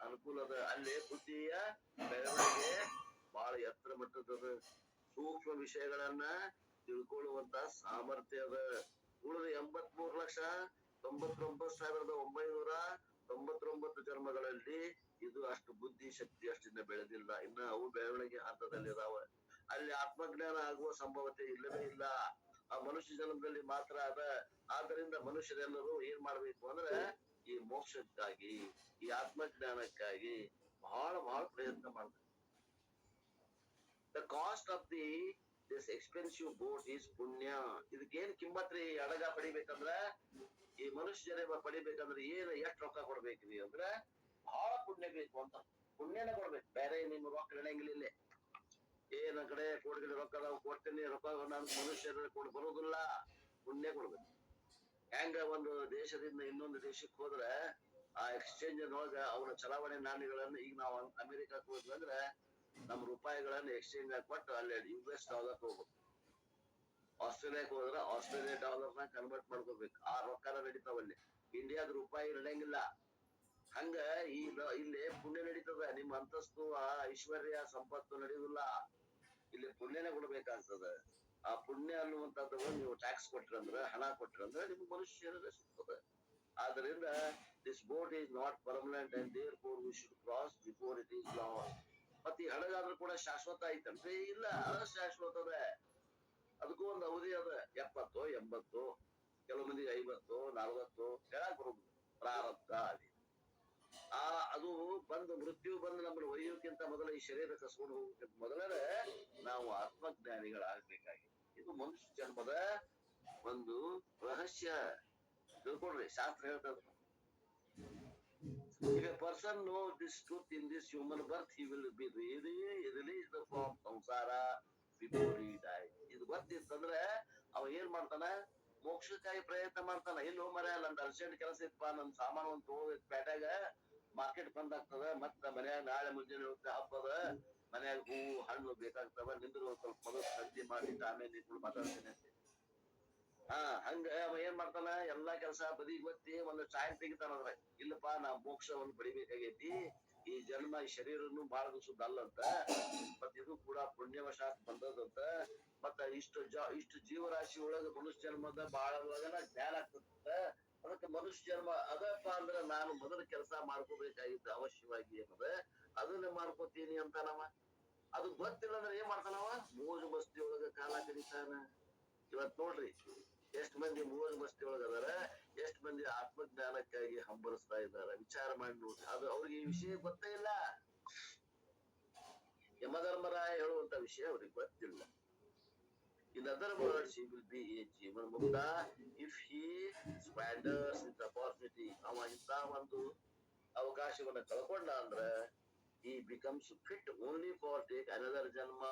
ಅನುಕೂಲದ. ಅಲ್ಲಿ ಬುದ್ಧಿಯ ಬೆಳವಣಿಗೆ ಬಹಳ ಎತ್ತರ ಮಟ್ಟದ ಸೂಕ್ಷ್ಮ ವಿಷಯಗಳನ್ನ ತಿಳ್ಕೊಳ್ಳುವಂತ ಸಾಮರ್ಥ್ಯ ಅದ. ಉಳಿದ 83,99,999 ಜನ್ಮಗಳಲ್ಲಿ ಇದು ಅಷ್ಟು ಬುದ್ಧಿ ಶಕ್ತಿ ಅಷ್ಟಿಂದ ಬೆಳೆದಿಲ್ಲ. ಇನ್ನ ಅವು ಬೆಳವಣಿಗೆ ಹಂತದಲ್ಲಿ ಇದಾವ. ಅಲ್ಲಿ ಆತ್ಮಜ್ಞಾನ ಆಗುವ ಸಂಭವತೆ ಇಲ್ಲವೇ ಇಲ್ಲ. ಆ ಮನುಷ್ಯ ಜನ್ಮದಲ್ಲಿ ಮಾತ್ರ ಅದ. ಆದ್ದರಿಂದ ಮನುಷ್ಯರೆಲ್ಲರೂ ಏನ್ ಮಾಡ್ಬೇಕು ಅಂದ್ರೆ ಈ ಮೋಕ್ಷಕ್ಕಾಗಿ, ಈ ಆತ್ಮಜ್ಞಾನಕ್ಕಾಗಿ ಬಹಳ ಪ್ರಯತ್ನ ಮಾಡ್ತಾರೆ. The cost of this expensive boat is ಪುಣ್ಯ. ಇದಕ್ಕೇನ್ ಕಿಮ್ಮತ್ರಿ? ಹಡಗ ಪಡಿಬೇಕಂದ್ರ, ಈ ಮನುಷ್ಯ ಜನ್ಮ ಪಡಿಬೇಕಂದ್ರೆ ಎಷ್ಟ್ ರೊಕ್ಕ ಕೊಡ್ಬೇಕ್ರಿ ಅಂದ್ರೆ ಬಹಳ ಪುಣ್ಯ ಬೇಕು ಅಂತ. ಪುಣ್ಯನ ಕೊಡ್ಬೇಕು, ಬೇರೆ ನಿಮ್ ರೊಕ್ಕ ಇಳಂಗಿಲ್ಲ. ಏನ ಕಡೆ ಕೋಟಿ ರೊಕ್ಕ ನಾವು ಕೊಡ್ತೀನಿ, ರೊಕ್ಕ ನಾನು ಮನುಷ್ಯರ ಕೊಡ್ ಬರೋದಿಲ್ಲ. ಪುಣ್ಯ ಕೊಡ್ಬೇಕು. ಹೆಂಗ ಒಂದು ದೇಶದಿಂದ ಇನ್ನೊಂದು ದೇಶಕ್ಕೆ ಹೋದ್ರೆ ಆ ಎಕ್ಸ್ಚೇಂಜ್ ಒಳಗ ಅವರ ಚಲಾವಣೆ ನಾಣ್ಯಗಳನ್ನು, ಈಗ ನಾವು ಅಮೆರಿಕಕ್ಕೆ ಹೋದ್ವಿ ಅಂದ್ರೆ ನಮ್ ರೂಪಾಯಿಗಳನ್ನ ಎಕ್ಸ್ಚೇಂಜ್ ಆಗಿ ಕೊಟ್ಟು ಅಲ್ಲಿ US ಡಾಲರ್ ಹೋಗ್ಬೇಕು. ಆಸ್ಟ್ರೇಲಿಯಾಕ್ ಹೋದ್ರೆ ಆಸ್ಟ್ರೇಲಿಯಾ ಡಾಲರ್ನ ಕನ್ವರ್ಟ್ ಮಾಡ್ಕೋಬೇಕು. ಆ ರೊಕ್ಕನ ನಡೀತಾವಲ್ಲಿ. ಇಂಡಿಯಾದ ರೂಪಾಯಿ ನಡೆಯಂಗಿಲ್ಲ. ಹಂಗ ಇಲ್ಲಿ ಪುಣ್ಯ ನಡೀತದ. ನಿಮ್ಮ ಅಂತಸ್ತು, ಆ ಐಶ್ವರ್ಯ ಸಂಪತ್ತು ನಡೆಯುದಿಲ್ಲ. ಇಲ್ಲಿ ಪುಣ್ಯನೇ ಕೊಡ್ಬೇಕಾಗ್ತದ. ಆ ಪುಣ್ಯ ಅನ್ನುವಂಥದ್ದು ನೀವು ಟ್ಯಾಕ್ಸ್ ಕೊಟ್ರಂದ್ರ, ಹಣ ಕೊಟ್ರಂದ್ರ ನಿಮ್ಗೆ ಮನುಷ್ಯ ಸಿಗ್ತದ. ಆದ್ರಿಂದ this boat is not permanent and therefore we should cross before it is last. ಮತ್ತೆ ಈ ಹಡಗಾದ್ರೂ ಕೂಡ ಶಾಶ್ವತ ಐತಂದ್ರೆ ಇಲ್ಲ, ಶಾಶ್ವತದ. ಅದಕ್ಕೂ ಒಂದು ಅವಧಿ ಅದ. 70, 80, ಕೆಲವು ಮಂದಿ 50, 40 ಹೇಳಕ್ ಬರುದು. ಪ್ರಾರಬ್ಧ ಅದೇ. ಅದು ಬಂದು ಮೃತ್ಯು ಬಂದು ನಮ್ಮನ್ನು ಒಯ್ಯೋಕ್ಕಿಂತ ಮೊದಲ, ಈ ಶರೀರ ಕಸ್ಕೊಂಡು ಹೋಗೋಕ್ಕಿಂತ ಮೊದಲೇ ನಾವು ಆತ್ಮಜ್ಞಾನಿಗಳಾಗಬೇಕಾಗಿ. ಇದು ಮನುಷ್ಯ ಜನ್ಮದ ಒಂದು ರಹಸ್ಯ. ತಿಳ್ಕೊಡ್ರಿ, ಶಾಸ್ತ್ರ ಹೇಳ್ತದ. If a person knows this truth in this human birth, he will be released from samsara before he dies. ಇದು ಗೊತ್ತಿತ್ತಂದ್ರೆ ಅವ ಏನ್ ಮಾಡ್ತಾನ? ಮೋಕ್ಷಕ್ಕಾಗಿ ಪ್ರಯತ್ನ ಮಾಡ್ತಾನ. ಎಲ್ಲೋ ಮರ ನಂದು ಅರ್ಜೆಂಟ್ ಕೆಲಸ ಇತ್ತಪ್ಪ, ನನ್ ಸಾಮಾನು ಒಂದು ತಗೋಬೇಕು ಪೇಟೆಗ, ಮಾರ್ಕೆಟ್ ಬಂದ್ ಆಗ್ತದ, ಮತ್ತ ಮನ್ಯಾಗ ನಾಳೆ ಮುಂಜಾನೆ ಹಬ್ಬದ ಮನ್ಯಾಗ ಹೂವು ಹಣ್ಣು ಬೇಕಾಗ್ತವ, ನಿಂದ್ರು ಸ್ವಲ್ಪ ಮೊದಲು ಖರೀದಿ ಮಾಡಿ ಆಮೇಲೆ ನಿಂತು ಮಾತಾಡ್ತೇನೆ ಅಂತ. ಹಂಗ ಅವ ಏನ್ ಮಾಡ್ತಾನ? ಎಲ್ಲಾ ಕೆಲಸ ಬದಿ ಗೊತ್ತಿ ಒಂದು ಟೈಮ್ ತೆಗಿತಾನಂದ್ರ, ಇಲ್ಲಪ್ಪಾ ನಾ ಮೋಕ್ಷವನ್ನು ಪಡಿಬೇಕಾಗೈತಿ, ಈ ಜನ್ಮ ಈ ಶರೀರನು ಬಾಳ ದಿವಸದಲ್ಲಂತ, ಮತ್ ಇದು ಕೂಡ ಪುಣ್ಯವಶಾತ್ ಬಂದದಂತ, ಮತ್ತ ಇಷ್ಟು ಜೀವರಾಶಿ ಒಳಗ ಮನುಷ್ಯ ಜನ್ಮದ ಬಾಳ ಒಳಗನ ಜ್ಞಾನ ಆಗ್ತದ. ಅದಕ್ಕೆ ಮನುಷ್ಯ ಜನ್ಮ ಅದಪ್ಪ ಅಂದ್ರ ನಾನು ಮೊದಲ ಕೆಲಸ ಮಾಡ್ಕೋಬೇಕಾಗಿತ್ತು ಅವಶ್ಯವಾಗಿ ಏನದ, ಅದನ್ನ ಮಾಡ್ಕೋತೀನಿ ಅಂತ ನಾವ. ಅದು ಗೊತ್ತಿಲ್ಲ ಅಂದ್ರೆ ಏನ್ ಮಾಡ್ತಾನವ? ಮೋಜು ಮಸ್ತಿ ಒಳಗ ಕಾಲ ಕಡಿತಾನ. ಇವತ್ ನೋಡ್ರಿ ಎಷ್ಟ್ ಮಂದಿ ಮೋಜು ಮಸ್ತಿ ಒಳಗ ಅದಾರ, ಎಷ್ಟ್ ಮಂದಿ ಆತ್ಮಜ್ಞಾನಕ್ಕಾಗಿ ಹಂಬಲಿಸ್ತಾ ಇದಾರ. ವಿಚಾರ ಮಾಡಿ ನೋಡ್ರಿ. ಅದು ಅವ್ರಿಗೆ ಈ ವಿಷಯ ಗೊತ್ತೇ ಇಲ್ಲ. ಯಮಧರ್ಮರಾಯ ಹೇಳುವಂತ ವಿಷಯ ಅವ್ರಿಗೆ ಗೊತ್ತಿಲ್ಲ. In other words, he will be a Jeevan ಮುಕ್ತ if he squanders his opportunity. ಅವ ಇಂತ ಒಂದು ಅವಕಾಶವನ್ನ ಕಳ್ಕೊಂಡ ಅಂದ್ರ he becomes fit only for take another ಜನ್ಮ.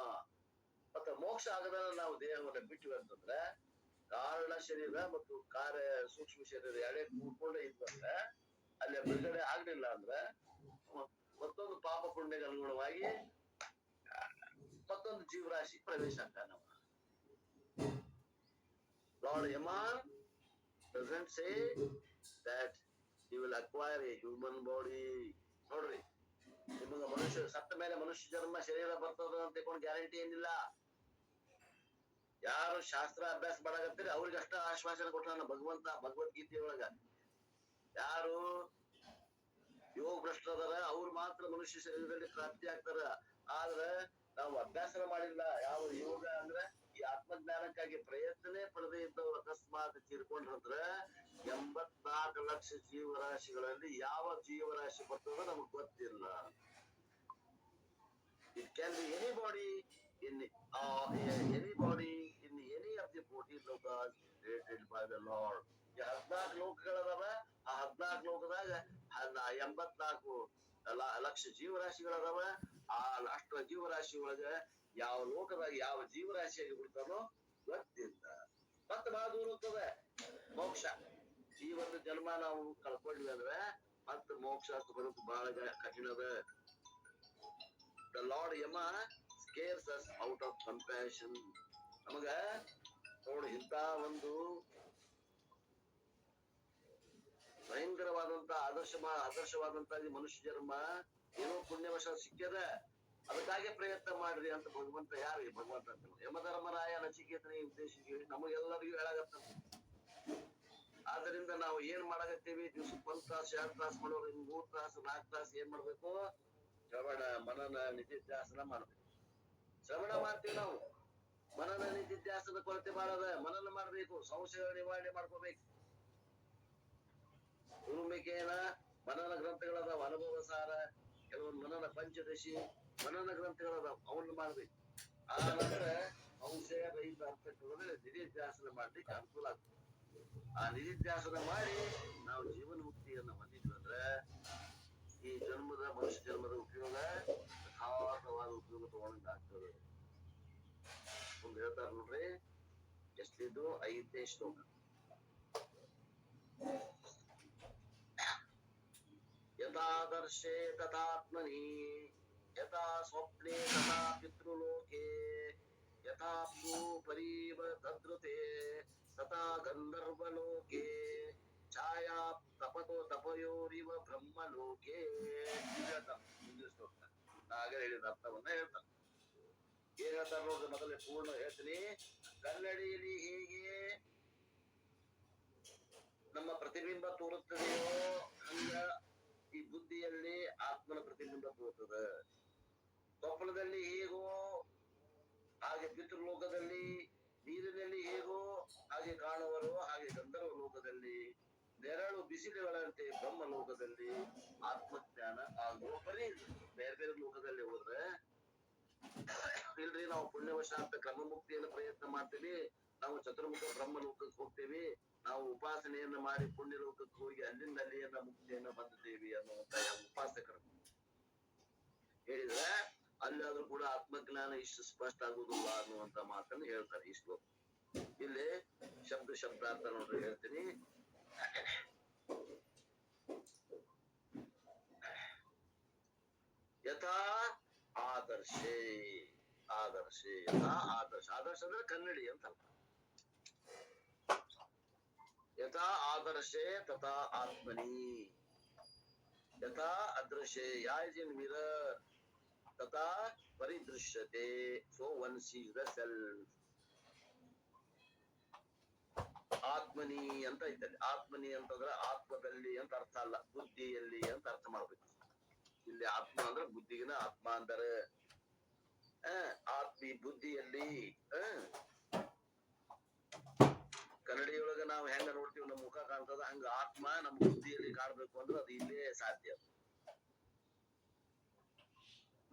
ಮತ್ತ ಮೋಕ್ಷ ಆಗದ ನಾವು ದೇಹವನ್ನ ಬಿಟ್ಟಿವಿ ಅಂತಂದ್ರ ಕಾರಣ ಶರೀರ ಮತ್ತು ಕಾರ್ಯ ಸೂಕ್ಷ್ಮ ಶರೀರ ಎರಡೇ ಕೂಡ್ಕೊಂಡೇ ಇದ್ದಂದ್ರ ಅಲ್ಲಿ ಬಿಡುಗಡೆ ಆಗ್ಲಿಲ್ಲ ಅಂದ್ರ ಮತ್ತೊಂದು ಪಾಪ ಪುಣ್ಯಕ್ಕೆ ಅನುಗುಣವಾಗಿ ಮತ್ತೊಂದು ಜೀವರಾಶಿ ಪ್ರವೇಶ ಆಗ್ತಾನ. Lord Yama doesn't say that he will acquire a human body. ನೋಡ್ರಿ, ನಿಮಗ ಮನುಷ್ಯ ಸತ್ತ ಮೇಲೆ ಮನುಷ್ಯ ಜನ್ಮ ಶರೀರ ಬರ್ತದ ಅಂತ ತಿಳ್ಕೊಂಡು ಗ್ಯಾರಂಟಿ ಏನಿಲ್ಲ. ಯಾರು ಶಾಸ್ತ್ರ ಅಭ್ಯಾಸ ಮಾಡಾಕತ್ತೀರಿ ಅವ್ರಿಗೆ ಅಷ್ಟ ಆಶ್ವಾಸನೆ ಕೊಟ್ಟಾನ ಭಗವಂತ ಭಗವದ್ಗೀತೆ ಒಳಗ. ಯಾರು ಯೋಗ ಭ್ರಷ್ಟದಾರ ಅವ್ರು ಮಾತ್ರ ಮನುಷ್ಯ ಶರೀರದಲ್ಲಿ ಕ್ರಾಂತಿ ಆಗ್ತಾರ. ಆದ್ರೆ ನಾವು ಅಭ್ಯಾಸ ಮಾಡಿಲ್ಲ. ಯಾವ ಯೋಗ ಅಂದ್ರೆ ಈ ಆತ್ಮಜ್ಞಾನಕ್ಕಾಗಿ ಪ್ರಯತ್ನನೇ ಪಡೆದೇ ಇದ್ದವ್ರು ಅಕಸ್ಮಾತ್ ತೀರ್ಕೊಂಡ್ರಂದ್ರ 84 ಲಕ್ಷ ಜೀವರಾಶಿಗಳಲ್ಲಿ ಯಾವ ಜೀವರಾಶಿ ಬರ್ತದ ನಮಗ್ ಗೊತ್ತಿಲ್ಲ. It can be anybody in anybody in any of the 14 lokas created by the Lord. ಈ 14 ಲೋಕಗಳದಾವ. ಆ 14 ಲೋಕದಾಗ 84 ಲಕ್ಷ ಜೀವರಾಶಿಗಳದಾವ. ಆ ಅಷ್ಟ ಜೀವರಾಶಿ ಒಳಗ ಯಾವ ಲೋಕದಾಗ ಯಾವ ಜೀವರಾಶಿಯಾಗಿ ಬಿಡ್ತಾನೋ ಗೊತ್ತಿಲ್ಲ. ಮತ್ತೆ ಬಹಳ ದೂರ ಹೋಗ್ತದೆ ಮೋಕ್ಷ. ಈ ಒಂದು ಜನ್ಮ ನಾವು ಕಳ್ಕೊಂಡ್ವಿ ಅಂದ್ರೆ ಮತ್ತೆ ಮೋಕ್ಷ ಬರೋದು ಬಹಳ ಕಠಿಣದ. The Lord Yama scares us out of compassion. ನಮಗ ನೋಡಿ ಇಂಥ ಒಂದು ಭಯಂಕರವಾದಂತ ಆದರ್ಶವಾದಂತ ಮನುಷ್ಯ ಜನ್ಮ ಏನೋ ಪುಣ್ಯವಶ ಸಿಕ್ಕ್ಯದ, ಅದಕ್ಕಾಗಿ ಪ್ರಯತ್ನ ಮಾಡ್ರಿ ಅಂತ ಭಗವಂತ ಯಾರಿಗೆ ಭಗವಂತ ಯಮಧರ್ಮರಾಯ ನಚಿಕೇತನ ಉದ್ದೇಶಿಸಿ ಹೇಳಿ ನಮಗೆಲ್ಲರಿಗೂ ಹೇಳಾಗತ್ತ. ಆದ್ರಿಂದ ನಾವು ಏನ್ ಮಾಡಾಕತ್ತೀವಿ, ದಿವ್ಸಕ್ಕೆ 1 ತಾಸು 2 ತಾಸು ಮಾಡೋರು 3 ತಾಸು 4 ತಾಸು ಏನ್ ಮಾಡ್ಬೇಕು? ಶ್ರವಣ ಮನನ ನಿಧಿಧ್ಯಾಸನ ಮಾಡ್ಬೇಕು. ಶ್ರವಣ ಮಾಡ್ತೀವಿ ನಾವು, ಮನನ ನಿಧಿಧ್ಯಾಸನ ಕೊರತೆ ಮಾಡದ. ಮನನ ಮಾಡ್ಬೇಕು, ಸಂಶಯ ನಿವಾರಣೆ ಮಾಡ್ಕೋಬೇಕು. ಉರುಮಿಕೆಯನ ಮನನ ಗ್ರಂಥಗಳದಾವ, ಅನುಭವ ಸಾರ, ಕೆಲವೊಂದು ಮನನ ಪಂಚದಶಿ ಮನನ ಗ್ರಂಥಗಳದಾವ, ಅವನ್ನ ಮಾಡ್ಬೇಕು. ಆ ನಂತರ ಸಂಶಯ ರಹಿತ ಅರ್ಥಗಳಲ್ಲಿ ನಿಧಿಧ್ಯಾಸನ ಮಾಡ್ಲಿಕ್ಕೆ ಅನುಕೂಲ ಆಗ್ತದೆ. ಆ ನಿಧಿಧ್ಯಾಸನ ಮಾಡಿ ನಾವು ಜೀವನ ಮುಕ್ತಿಯನ್ನ ಹೊಂದಿದ್ವಿ ಅಂದ್ರೆ ಈ ಜನ್ಮದ ಮನುಷ್ಯ ಜನ್ಮದ ಉಪಯೋಗ ಯಥಾರ್ಥವಾದ ಉಪಯೋಗ ತಗೊಂಡಂಗ ಆಗ್ತದೆ. ಒಂದು ಹೇಳ್ತಾರ ನೋಡ್ರಿ, ಎಷ್ಟಿದ್ದು 5ನೇ ಶ್ಲೋಕ. ಯಥಾದರ್ಶೇ ತಥಾತ್ಮನಿ ಯಥಾ ಸ್ವಪ್ನೆ ತಥಾ ಪಿತೃಲೋಕೆ ಯಥಾಪ್ಸು ಪರೀವ ತದ್ರುತೆ ತಥಾ ಗಂಧರ್ವಲೋಕೆ ಛಾಯಾ ತಪತೋ ತಪಯೋರಿವ ಬ್ರಹ್ಮಲೋಕೆ. ಹಾಗೆ ಹೇಳಿದ ಅರ್ಥವನ್ನ ಹೇಳ್ತಾನೆ. ಏನ್ ಹೇಳ್ತಾರ ನೋಡ್ರಿ, ಮೊದಲೇ ಪೂರ್ಣ ಹೇಳ್ತೀನಿ. ಕನ್ನಡಿಯಲ್ಲಿ ಹೇಗೆ ನಮ್ಮ ಪ್ರತಿಬಿಂಬ ತೋರುತ್ತದೆಯೋ ಹಂಗ ಈ ಬುದ್ಧಿಯಲ್ಲಿ ಆತ್ಮನ ಪ್ರತಿಬಿಂಬ ತೋರ್ತದ. ಸ್ವಪ್ನದಲ್ಲಿ ಹೇಗೋ ಹಾಗೆ ಪಿತೃಲೋಕದಲ್ಲಿ, ನೀರಿನಲ್ಲಿ ಹೇಗೋ ಹಾಗೆ ಕಾಣುವರು, ಹಾಗೆ ಗಂಧರ್ವ ಲೋಕದಲ್ಲಿ, ನೆರಳು ಬಿಸಿಲುಗಳಂತೆ ಬ್ರಹ್ಮ ಲೋಕದಲ್ಲಿ ಆತ್ಮಜ್ಞಾನ ಆಗುವ ಪರಿ. ಬೇರೆ ಬೇರೆ ಲೋಕದಲ್ಲಿ ಹೋದ್ರೆ ಇಲ್ರಿ ನಾವು ಪುಣ್ಯವಶಾಂತ ಕ್ರಮಮುಕ್ತಿಯನ್ನು ಪ್ರಯತ್ನ ಮಾಡ್ತೀವಿ, ನಾವು ಚತುರ್ಮುಖ ಬ್ರಹ್ಮ ಲೋಕಕ್ಕೆ ಹೋಗ್ತೇವಿ, ನಾವು ಉಪಾಸನೆಯನ್ನ ಮಾಡಿ ಪುಣ್ಯ ಲೋಕಕ್ಕೆ ಹೋಗಿ ಅಲ್ಲಿಂದ ಅಲ್ಲಿಯನ್ನ ಮುಕ್ತಿಯನ್ನ ಹೊಂದುತ್ತೇವಿ ಅನ್ನುವಂತ ಉಪಾಸಕರು ಹೇಳಿದ್ರೆ ಅಲ್ಲಾದ್ರೂ ಕೂಡ ಆತ್ಮಜ್ಞಾನ ಇಷ್ಟು ಸ್ಪಷ್ಟ ಆಗುವುದಿಲ್ಲ ಅನ್ನುವಂತ ಮಾತನ್ನು ಹೇಳ್ತಾರೆ ಈ ಶ್ಲೋಕ. ಇಲ್ಲಿ ಶಬ್ದಾರ್ಥ ನೋಡ್ರಿ ಹೇಳ್ತೀನಿ. ಯಥಾ ಆದರ್ಶೇ, ಆದರ್ಶೇ ಯಥಾ ಆದರ್ಶ. ಆದರ್ಶ ಅಂದ್ರೆ ಕನ್ನಡಿ ಅಂತ ಅರ್ಥ. ಯಥಾ ಆದರ್ಶೇ ತಥಾ ಆತ್ಮನಿ ಯಥಾ ಅದೃಶ್ಯೇ ಯಾಸ್ ಇನ್ ಮಿರರ್ ತಥಾ ಪರಿದೃಶ್ಯತೆ. So one sees the self. ಆತ್ಮನಿ ಅಂತ ಇದ್ದಾರೆ. ಆತ್ಮನಿ ಅಂತಂದ್ರೆ ಆತ್ಮದಲ್ಲಿ ಅಂತ ಅರ್ಥ ಅಲ್ಲ, ಬುದ್ಧಿಯಲ್ಲಿ ಅಂತ ಅರ್ಥ ಮಾಡ್ಬೇಕು. ಇಲ್ಲಿ ಆತ್ಮ ಅಂದ್ರೆ ಬುದ್ಧಿಗಿನ ಆತ್ಮ ಅಂದರೆ ಆತ್ಮಿ ಬುದ್ಧಿಯಲ್ಲಿ. ಕನ್ನಡಿಯೊಳಗ ನಾವು ಹೆಂಗ ನೋಡ್ತೀವಿ, ನಮ್ಮ ಮುಖ ಕಾಣ್ತದ, ಹಂಗ ಆತ್ಮ ನಮ್ಮ ಬುದ್ಧಿಯಲ್ಲಿ ಕಾಣ್ಬೇಕು ಅಂದ್ರೆ ಅದು ಇಲ್ಲೇ ಸಾಧ್ಯ.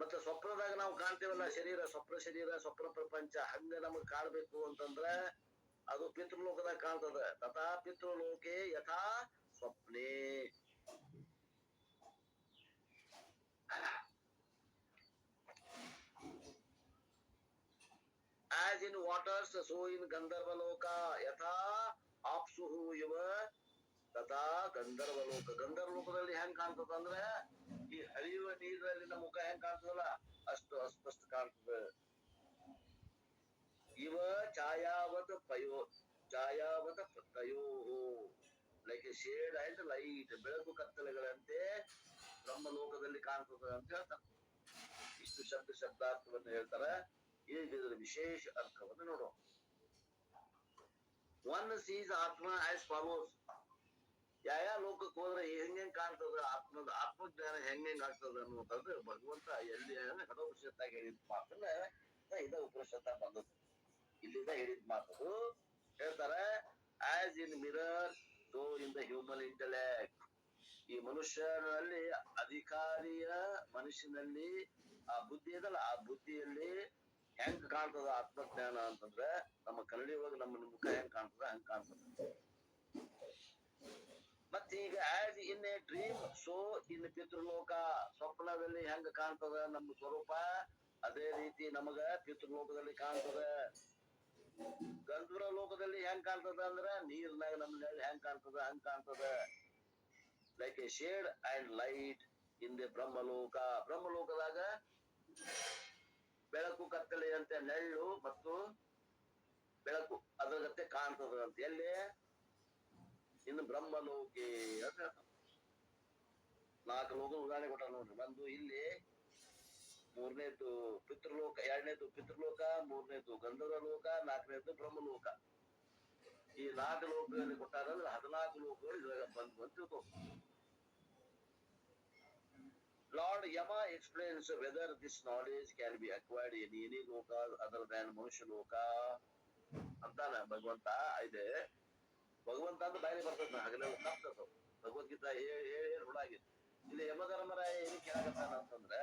ಮತ್ತೆ ಸ್ವಪ್ನದಾಗ ನಾವು ಕಾಣ್ತೇವಲ್ಲ ಶರೀರ, ಸ್ವಪ್ನ ಶರೀರ, ಸ್ವಪ್ನ ಪ್ರಪಂಚ, ಹಂಗ ನಮಗ್ ಕಾಣ್ಬೇಕು ಅಂತಂದ್ರ ಅದು ಪಿತೃಲೋಕದಾಗ ಕಾಣ್ತದ. ತಥಾ ಪಿತೃಲೋಕೆ ಯಥಾ ಸ್ವಪ್ನೆ. As in waters, so in Gandharvaloka. ಯಥಾ ಆಪ್ಸುಹು ಇವ ತಥಾ ಗಂಧರ್ವಲೋಕ. ಗಂಧರ್ವಲೋಕದಲ್ಲಿ ಹೆಂಗ್ ಕಾಣ್ತದ ಅಂದ್ರೆ ಈ ಹರಿಯುವ ನೀರಿನಲ್ಲಿನ ಮುಖ ಹೆಂಗ್ ಕಾಣ್ತದಲ್ಲ ಅಷ್ಟು ಅಸ್ಪಷ್ಟ ಕಾಣ್ತದ. ಇವ ಛಾಯಾವತ ತಯೋ ಲೈಕ್ ಶೇಡ್ ಅಂಡ್ ಲೈಟ್, ಬೆಳಕು ಕತ್ತಲೆಗಳಂತೆ ಬ್ರಹ್ಮಲೋಕದಲ್ಲಿ ಕಾಣ್ತದ ಅಂತ ಹೇಳ್ತಾರೆ. ಇಷ್ಟು ಶಬ್ದಾರ್ಥವನ್ನು ಹೇಳ್ತಾರ. ಈಗ ಇದರ ವಿಶೇಷ ಅರ್ಥವನ್ನು ನೋಡೋಣ. ಒನ್ ಸೀಸ್ ಆತ್ಮ ಆಸ್ ಫಾಲೋಸ್. ಯಾವ ಲೋಕಕ್ಕೆ ಹೋದ್ರೆ ಹೆಂಗ್ ಕಾಣ್ತದ ಆತ್ಮಜ್ಞಾನ ಜ್ಞಾನ ಹೆಂಗ್ ಆಗ್ತದ ಅನ್ನುವಂಥದ್ದು ಭಗವಂತ ಎಲ್ಲಿ ಹಠೋಪನಿಷತ್ತಾಗ ಹೇಳಿದ ಮಾತನ್ನ ಇದ ಉಪನಿಷತ್ತ ಬಂದದ್ದು ಇಲ್ಲಿಂದ ಹೇಳಿದ ಮಾತು ಹೇಳ್ತಾರೆ as in mirror so in the human intellect. ಈ ಮನುಷ್ಯನಲ್ಲಿ ಅಧಿಕಾರಿಯ ಮನುಷ್ಯನಲ್ಲಿ ಆ ಬುದ್ಧಿ ಇದಲ್ಲ, ಆ ಬುದ್ಧಿಯಲ್ಲಿ ಹೆಂಗ್ ಕಾಣ್ತದ ಆತ್ಮಜ್ಞಾನ ಅಂತಂದ್ರೆ ನಮ್ಮ ಕನ್ನಡಿ ಒಳಗೆ ನಮ್ಮ ಮುಖ ಹೆಂಗ್ ಕಾಣ್ತದ ಹಂಗ್ ಕಾಣ್ತದ. ಮತ್ತೀಗ as in a dream so in ಪಿತೃಲೋಕ, ಸ್ವಪ್ನದಲ್ಲಿ ಹೆಂಗ್ ಕಾಣ್ತದ ನಮ್ಮ ಸ್ವರೂಪ ಅದೇ ರೀತಿ ನಮಗ ಪಿತೃಲೋಕದಲ್ಲಿ ಕಾಣ್ತದ. ಗಂಧರ್ವ ಲೋಕದಲ್ಲಿ ಹೆಂಗ್ ಕಾಣ್ತದ ಅಂದ್ರ ನೀರ್ನಾಗ ನಮ್ಮ ನೆರಳು ಹೆಂಗ್ ಕಾಣ್ತದ ಹಂಗ್ ಕಾಣ್ತದ. Like a shade and light in the Brahmaloka. ಬ್ರಹ್ಮಲೋಕದಾಗ ಬೆಳಕು ಕತ್ತಲೆಯಂತೆ ನೆರಳು ಮತ್ತು ಬೆಳಕು ಅದರ ಜೊತೆ ಕಾಣ್ತದ ಅಂತ. ಎಲ್ಲಿ? ಇನ್ನು ಬ್ರಹ್ಮಲೋಕೆ ಅಂತ ಹೇಳ್ತಾನೆ. 4 ಲೋಕ ಉದಾಹರಣೆ ಕೊಟ್ಟ ನೋಡ್ರಿ. ಒಂದು ಇಲ್ಲಿ, ಮೂರನೇದು ಪಿತೃಲೋಕ, ಎರಡನೇದು ಪಿತೃಲೋಕ, ಮೂರನೇದು ಗಂಧರ್ವ ಲೋಕ, 4ನೇದು ಬ್ರಹ್ಮಲೋಕ. ಈ 4 ಲೋಕಗಳಲ್ಲಿ ಕೊಟ್ಟಾರಂದ್ರೆ 14 ಲೋಕಗಳು ಇವಾಗ ಬಂತು. Lord Yama explains whether this knowledge can be acquired in any loka other than Manusha loka. ಅಂತಾನ ಭಗವಂತ. ಇದೆ ಭಗವಂತ ಅಂತ ಬಾಯಿಗೆ ಬರ್ತದ, ಹಗಲೆಲ್ಲ ತಪ್ತದ. ಭಗವದ್ಗೀತಾ ಹೇಳಿ ಹುಳಾಗಿದೆ. ಇಲ್ಲಿ ಯಮಧರ್ಮರಾಯ ಏನ್ ಕೇಳಾಕತ್ತಾನ ಅಂತಂದ್ರೆ,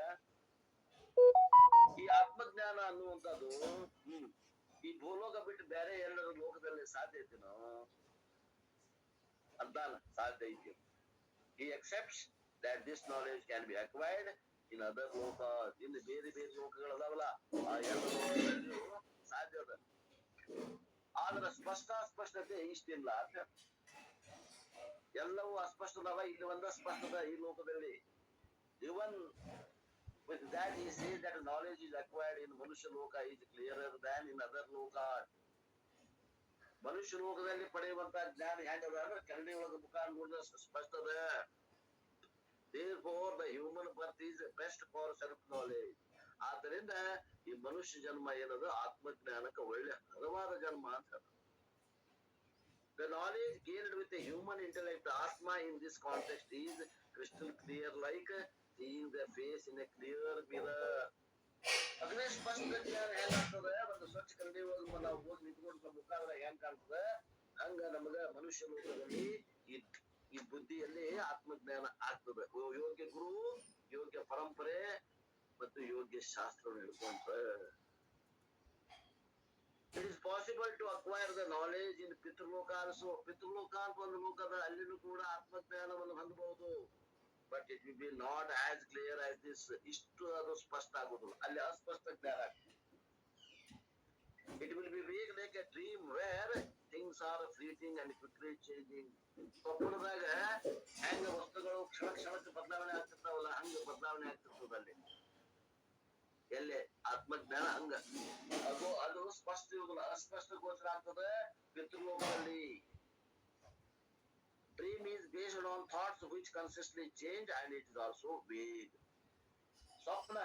ಈ ಆತ್ಮಜ್ಞಾನ ಅನ್ನುವಂಥದ್ದು ಈ ಭೂಲೋಕ ಬಿಟ್ಟು ಬೇರೆ ಎಲ್ಲರ ಲೋಕದಲ್ಲಿ ಸಾಧ್ಯ ಐತಿನೋ ಅಂತಾನ. ಸಾಧ್ಯ ಐತಿ. He accepts that this knowledge can be acquired in other lokas. ಇಲ್ಲಿ ಬೇರೆ ಬೇರೆ ಲೋಕಗಳು ಅದಾವಲ್ಲ, ಆ ಎಲ್ಲ ಲೋಕಗಳಲ್ಲೂ ಸಾಧ್ಯ ಅದ. ಆದ್ರೆ ಸ್ಪಷ್ಟತೆ ಇಷ್ಟಿಲ್ಲ ಅಂತ. ಎಲ್ಲವೂ ಅಸ್ಪಷ್ಟದವ, ಇಲ್ಲಿ ಒಂದ ಸ್ಪಷ್ಟದ ಈ ಲೋಕದಲ್ಲಿ. Even with that he says that knowledge is acquired in Manusha loka is clearer than in other lokas. ಮನುಷ್ಯ ಲೋಕದಲ್ಲಿ ಪಡೆಯುವಂತ ಜ್ಞಾನ ಹೆಂಗದ ಅಂದ್ರೆ ಕನ್ನಡಿ ಒಳಗ ಮುಖ ನೋಡಿದ್ರೆ ಸ್ಪಷ್ಟದ. Therefore the human birth is best for self knowledge. ಆದ್ದರಿಂದ ಈ ಮನುಷ್ಯ ಜನ್ಮ ಏನದು ಆತ್ಮಜ್ಞಾನಕ್ಕೆ ಒಳ್ಳೆ ಹದವಾದ ಜನ್ಮ ಅಂತ. The knowledge gained with the human intellect, Atma in this context is crystal clear like seeing the face in a clear mirror. ಅದೇ ಸ್ಪಷ್ಟ ಜ್ಞಾನ ಹೆಂಗಾಗ್ತದೆ, ಒಂದು ಸ್ವಚ್ಛ ಕನ್ನಡಿ ಒಳಗೆ ನಾವು ಹೋಗಿ ನಿಂತ್ಕೊಂಡು ಮುಖ ಹೆಂಗ್ ಕಾಣ್ತದೆ ಹಂಗ ನಮಗ ಮನುಷ್ಯ ಲೋಕದಲ್ಲಿ ಈ ಬುದ್ಧಿಯಲ್ಲಿ ಆತ್ಮಜ್ಞಾನ ಆಗ್ತದೆ. ಯೋಗ್ಯ ಗುರು, ಯೋಗ್ಯ ಪರಂಪರೆ ಮತ್ತು ಯೋಗ್ಯ ಶಾಸ್ತ್ರ ಹಿಡ್ಕೊಂತ. It is possible to acquire the knowledge in ಪಿತೃಲೋಕ also. ಪಿತೃಲೋಕ ಅಂತ ಒಂದು ಲೋಕದ, ಅಲ್ಲಿನೂ ಕೂಡ ಆತ್ಮಜ್ಞಾನವನ್ನು ಹೊಂದಬಹುದು. But it will be not as clear as this. ಇಷ್ಟು ಅದು ಸ್ಪಷ್ಟ ಆಗುದಿಲ್ಲ, ಅಲ್ಲಿ ಅಸ್ಪಷ್ಟ ಜ್ಞಾನ ಆಗ್ತದೆ. It will be vague like a dream where things are fleeting and quickly changing. ಸ್ವಪ್ನದಾಗ ಹೆಂಗ ವಸ್ತುಗಳು ಕ್ಷಣಕ್ಕೆ ಬದಲಾವಣೆ ಆಗ್ತಿರ್ತಾವಲ್ಲ ಹಂಗ ಬದಲಾವಣೆ ಆಗ್ತಿರ್ತದಲ್ಲಿ. ಎಲ್ಲೇ ಆತ್ಮಜ್ಞಾನ ಹಂಗ ಅದು ಸ್ಪಷ್ಟ ಇರುವುದಿಲ್ಲ, ಅಸ್ಪಷ್ಟ ಗೋಚರ ಆಗ್ತದೆ ಪಿತೃಲೋಕದಲ್ಲಿ. Dream is based on thoughts which consistently change and it is also vague. ಸ್ವಪ್ನ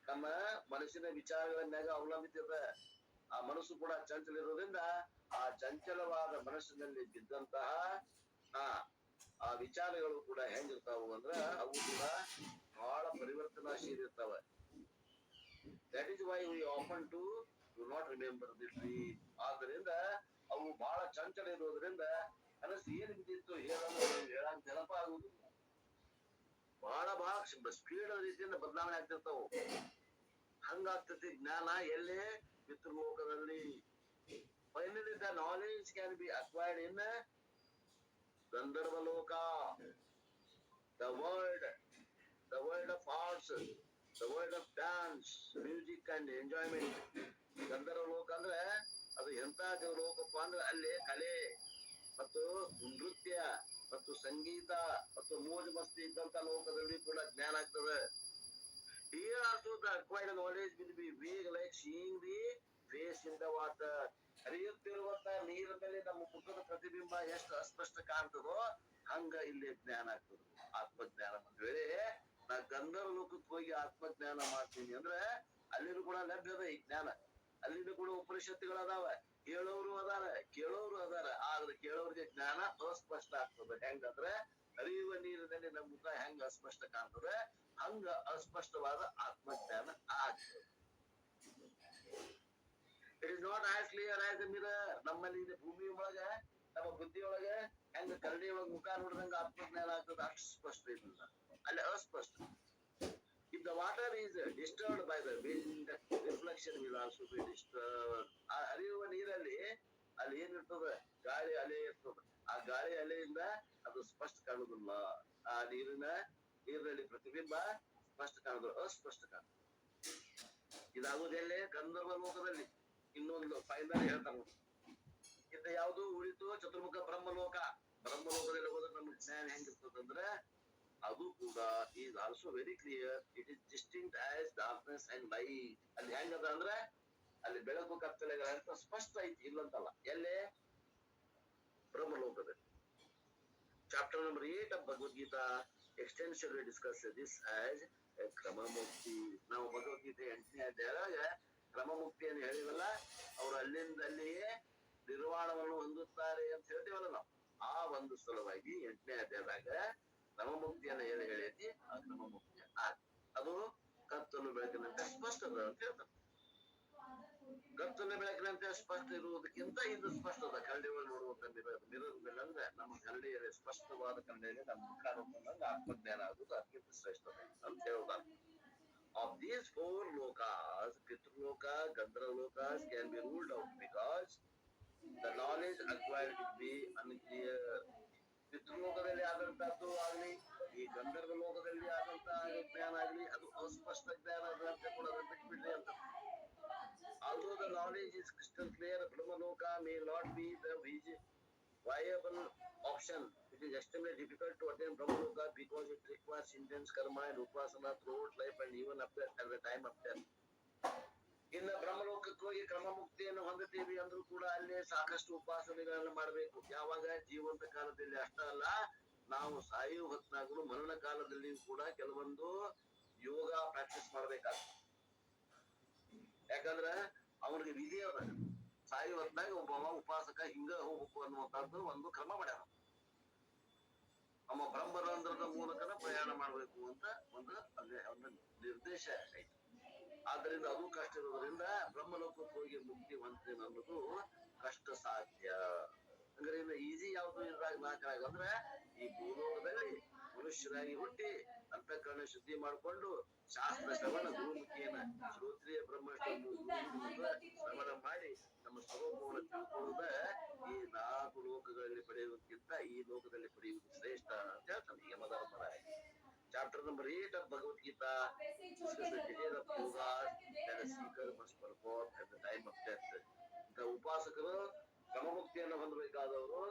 ನಮ್ಮ ಮನಸ್ಸಿನ ವಿಚಾರಗಳ ಮ್ಯಾಗ ಅವಲಂಬಿತದ. ಆ ಮನಸ್ಸು ಕೂಡ ಚಂಚಲ ಇರೋದ್ರಿಂದ ಆ ಚಂಚಲವಾದ ಮನಸ್ಸಿನಲ್ಲಿ ಬಿದ್ದಂತಹ ಆ ವಿಚಾರಗಳು ಕೂಡ ಹೆಂಗಿರ್ತಾವು ಅಂದ್ರ ಅವು ಕೂಡ ಬಹಳ ಪರಿವರ್ತನಾಶೀಲ ಇರ್ತಾವ. That is why we often do not remember the dream. ಆದ್ದರಿಂದ ಅವು ಬಹಳ ಚಂಚಲ ಇರೋದ್ರಿಂದ ಮನಸ್ಸು ಏನ್ ಬಿದ್ದಿತ್ತು ಹೇಳಕ್ ನೆನಪ ಆಗುದಿಲ್ಲ. ಬಹಳ ಸ್ಪೀಡ್ ರೀತಿಯಿಂದ ಬದಲಾವಣೆ ಆಗ್ತಿರ್ತಾವು. ಹಂಗಾಗ್ತತಿ ಜ್ಞಾನ ಎಲ್ಲೇ ಪಿತೃಲೋಕದಲ್ಲಿ. Finally the knowledge can be acquired in Gandharva loka, the world of arts, the world of dance, music and enjoyment. ಗಂಧರ್ವ ಲೋಕ ಅಂದ್ರೆ ಅದು ಎಂತ ಲೋಕಪ್ಪ ಅಂದ್ರೆ ಅಲ್ಲಿ ಕಲೆ ಮತ್ತು ನೃತ್ಯ ಮತ್ತು ಸಂಗೀತ ಮತ್ತು ಮೋಜು ಮಸ್ತಿ ಇದ್ದಂತ ಲೋಕದಲ್ಲಿ ಕೂಡ ಜ್ಞಾನ ಆಗ್ತದೆ. Here also the acquired knowledge will be vague like seeing the face in the water. ಹರಿಯುತ್ತಿರುವಂತ ನೀರಿನಲ್ಲಿ ನಮ್ಮ ಮುಖದ ಪ್ರತಿಬಿಂಬ ಎಷ್ಟು ಅಸ್ಪಷ್ಟ ಕಾಣ್ತದೋ ಹಂಗ ಇಲ್ಲಿ ಜ್ಞಾನ ಆಗ್ತದೆ, ಆತ್ಮಜ್ಞಾನ. ಒಂದ್ ವೇಳೆ ನಾ ಗಂಧರ್ವ ಲೋಕಕ್ಕೆ ಹೋಗಿ ಆತ್ಮಜ್ಞಾನ ಮಾಡ್ತೀನಿ ಅಂದ್ರೆ ಅಲ್ಲಿನೂ ಕೂಡ ಲಭ್ಯದ ಈ ಜ್ಞಾನ. ಅಲ್ಲಿನೂ ಕೂಡ ಉಪನಿಷತ್ತುಗಳು ಅದಾವ, ಹೇಳೋರು ಅದಾರ, ಕೇಳೋರು ಅದಾರ. ಆದ್ರೆ ಕೇಳೋರಿಗೆ ಜ್ಞಾನ ಅಸ್ಪಷ್ಟ ಆಗ್ತದೆ. ಹೆಂಗಂದ್ರೆ ಹರಿಯುವ ನೀರಿನಲ್ಲಿ ನಮ್ಮ ಮುಖ ಹೆಂಗ ಅಸ್ಪಷ್ಟ ಕಾಣ್ತದೆ ಹಂಗ ಅಸ್ಪಷ್ಟವಾದ ಆತ್ಮಜ್ಞಾನ ಆಗ್ತದೆ. It is not as clear as A mirror. ನಮ್ಮಲ್ಲಿ ಭೂಮಿ ಒಳಗ ನಮ್ಮ ಬುದ್ಧಿ ಒಳಗ ಹೆಂಗ ಕರಡಿ ಒಳಗ ಮುಖ ನೋಡಿದಂಗ ಆತ್ಮಜ್ಞಾನ ಆಗ್ತದ ಅಷ್ಟು ಸ್ಪಷ್ಟ ಇಲ್ಲ, ಅಲ್ಲಿ ಅಸ್ಪಷ್ಟ. If the water is disturbed by the wind, reflection will also be disturbed. ಆ ಹರಿಯುವ ನೀರಲ್ಲಿ ಅಲ್ಲಿ ಏನಿರ್ತದ, ಗಾಳಿ ಅಲೆ ಇರ್ತದ. ಆ ಗಾಳಿ ಅಲೆಯಿಂದ ಅದು ಸ್ಪಷ್ಟ ಕಾಣುದಿಲ್ಲ. ಆ ನೀರಿನಲ್ಲಿ ಪ್ರತಿಬಿಂಬ ಸ್ಪಷ್ಟ ಕಾಣುದು, ಅಸ್ಪಷ್ಟ ಕಾಣುದು. ಇದಾಗುವುದೆಲ್ಲೇ ಗಂಧರ್ವ ಲೋಕದಲ್ಲಿ. ಇನ್ನೊಂದು ಫೈನಲ್ ಹೇಳ್ತಾರ, ಇದು ಯಾವುದು ಉಳಿತು ಚತುರ್ಮುಖ ಬ್ರಹ್ಮಲೋಕ. ಬ್ರಹ್ಮಲೋಕದಲ್ಲಿ ಹೋದ್ರೆ ನಮ್ಗೆ ಜ್ಞಾನ ಹೆಂಗಿರ್ತದಂದ್ರೆ ಅದು ಕೂಡ is also very clear. It is distinct as darkness and light. ಅಲ್ಲಿ ಹೆಂಗದ ಅಂದ್ರೆ ಅಲ್ಲಿ ಬೆಳಕು ಕತ್ತಲೆಗಳಂತ ಸ್ಪಷ್ಟ ಐತಿ, ಇಲ್ಲಂತಲ್ಲ. ಎಲ್ಲೇ ಬ್ರಹ್ಮಲೋಕದಲ್ಲಿ. Chapter number 8 of Bhagavad Gita extensively discusses this as a ಕ್ರಮಮುಕ್ತಿ. ನಾವು ಭಗವದ್ಗೀತೆ 8ನೇ ಅಧ್ಯಾಯದಾಗ ಕ್ರಮಮುಕ್ತಿಯನ್ನು ಹೇಳಿವಲ್ಲ, ಅವರು ಅಲ್ಲಿಂದಲ್ಲಿಯೇ ನಿರ್ವಾಣವನ್ನು ಹೊಂದುತ್ತಾರೆ ಅಂತ ಹೇಳ್ತೀವಲ್ಲ ನಾವು. ಆ ಒಂದು ಸಲುವಾಗಿ 8ನೇ ಅಧ್ಯಾಯದಾಗ ಕ್ರಮಮುಕ್ತಿಯನ್ನು ಹೇಳೈತಿ. ಆ ಕ್ರಮಮುಕ್ತಿ ಅದು ಕತ್ತಲು ಬೆಳಕಿನಂತೆ ಸ್ಪಷ್ಟದ ಅಂತ ಹೇಳ್ತಾರೆ. ಕತ್ತಲು ಬೆಳಕಿನಂತೆ ಸ್ಪಷ್ಟ ಇರುವುದಕ್ಕಿಂತ ಇದು ಸ್ಪಷ್ಟದ. ಕರಡಿ ಒಳಗೆ ನೋಡುವಂತ ಮಿರರ್ ಅಂದ್ರೆ ನಮ್ಮ ಕರಡಿಯಲ್ಲಿ ಸ್ಪಷ್ಟವಾದ ಕರಡಿಯಲ್ಲಿ ನಮ್ಮ ಮುಖ ನೋಡ್ಕೊಂಡಂಗ ಆತ್ಮಜ್ಞಾನ ಆಗುವುದು ಅತ್ಯಂತ ಶ್ರೇಷ್ಠದ ಅಂತ ಹೇಳುತ್ತಾರೆ. Of these 4 lokas, Pitraloka, Gandharvalokas can be ruled out because the knowledge acquired will be unclear. ಪಿತೃಲೋಕದಲ್ಲಿ ಆದಂತಹದ್ದು ಆಗಲಿ, ಈ ಗಂಧರ್ವ ಲೋಕದಲ್ಲಿ ಆದಂತಹ ಜ್ಞಾನ ಆಗಲಿ, ಅದು ಅಸ್ಪಷ್ಟ ಜ್ಞಾನ ಅಂತ ಕೂಡ ಬಿಟ್ಬಿಡ್ರಿ ಅಂತ. Although the knowledge is crystal clear, Brahmaloka may not be the viable option. It is extremely difficult to attain Brahmaloka because it requires intense karma and upasana throughout life and even up at the time of death. ಇನ್ನು ಬ್ರಹ್ಮಲೋಕಕ್ಕೆ ಹೋಗಿ ಕ್ರಮಮುಕ್ತಿಯನ್ನು ಹೊಂದುತ್ತೀವಿ ಅಂದ್ರೂ ಕೂಡ ಅಲ್ಲೇ ಸಾಕಷ್ಟು ಉಪಾಸನೆಗಳನ್ನ ಮಾಡಬೇಕು. ಯಾವಾಗ ಜೀವಂತ ಕಾಲದಲ್ಲಿ ಅಷ್ಟ ಅಲ್ಲ, ನಾವು ಸಾಯುವ ಹೊತ್ನಾಗಲು ಮರಣ ಕಾಲದಲ್ಲಿಯೂ ಕೂಡ ಕೆಲವೊಂದು ಯೋಗ ಪ್ರಾಕ್ಟೀಸ್ ಮಾಡ್ಬೇಕಾಗ್ತದೆ. ಯಾಕಂದ್ರ ಅವ್ರಿಗೆ ವಿಧಿ ಅದ. ಸಾಯುವ ಹೊತ್ನಾಗ ಒಬ್ಬ ಉಪಾಸಕ ಹಿಂಗ ಹೋಗ್ಬೇಕು ಅನ್ನುವಂಥದ್ದು ಒಂದು ಕ್ರಮ ಮಾಡ್ಯಾರ. ನಮ್ಮ ಬ್ರಹ್ಮರಂಧ್ರದ ಮೂಲಕನ ಪ್ರಯಾಣ ಮಾಡ್ಬೇಕು ಅಂತ ಒಂದು ನಿರ್ದೇಶ ಐತಿ. ಆದ್ದರಿಂದ ಅದು ಕಷ್ಟ ಇರೋದ್ರಿಂದ ಬ್ರಹ್ಮಲೋಕಕ್ಕೆ ಹೋಗಿ ಮುಕ್ತಿ ಹೊಂದ್ತೇನೆ ಅನ್ನೋದು ಕಷ್ಟ ಸಾಧ್ಯ. ಅಂದ್ರೆ ಇನ್ನು ಈಸಿ ಯಾವ್ದು ಇದ್ರಾಗ ನಾಲ್ಕಾಗ ಅಂದ್ರೆ ಈ ಭೂಲೋಕದಲ್ಲಿ ಮನುಷ್ಯರಾಗಿ ಹುಟ್ಟಿ ಅಂತಃಕರಣ ಶುದ್ಧಿ ಮಾಡಿಕೊಂಡು ಶಾಸ್ತ್ರ ಶ್ರವಣ ಗುರುಮುಖಿಯನ್ನ ಶ್ರೋತ್ರಿಯ ಶ್ರವಣ ಮಾಡಿ ನಮ್ಮ ಸ್ವರೂಪವನ್ನು ತಿಳ್ಕೊಳ್ಳುವುದ ಈ 4 ಲೋಕಗಳಲ್ಲಿ ಪಡೆಯುವುದಕ್ಕಿಂತ ಈ ಲೋಕದಲ್ಲಿ ಪಡೆಯುವುದು ಶ್ರೇಷ್ಠ ಅಂತ ಹೇಳ್ತಾನೆ Yamadharmaraya. Chapter number 8 of Bhagavad Gita discusses the detail of yoga that a seeker must perform at the time of death. The ಉಪಾಸಕರು ಕ್ರಮಮುಕ್ತಿಯನ್ನು ಹೊಂದಬೇಕಾದವರು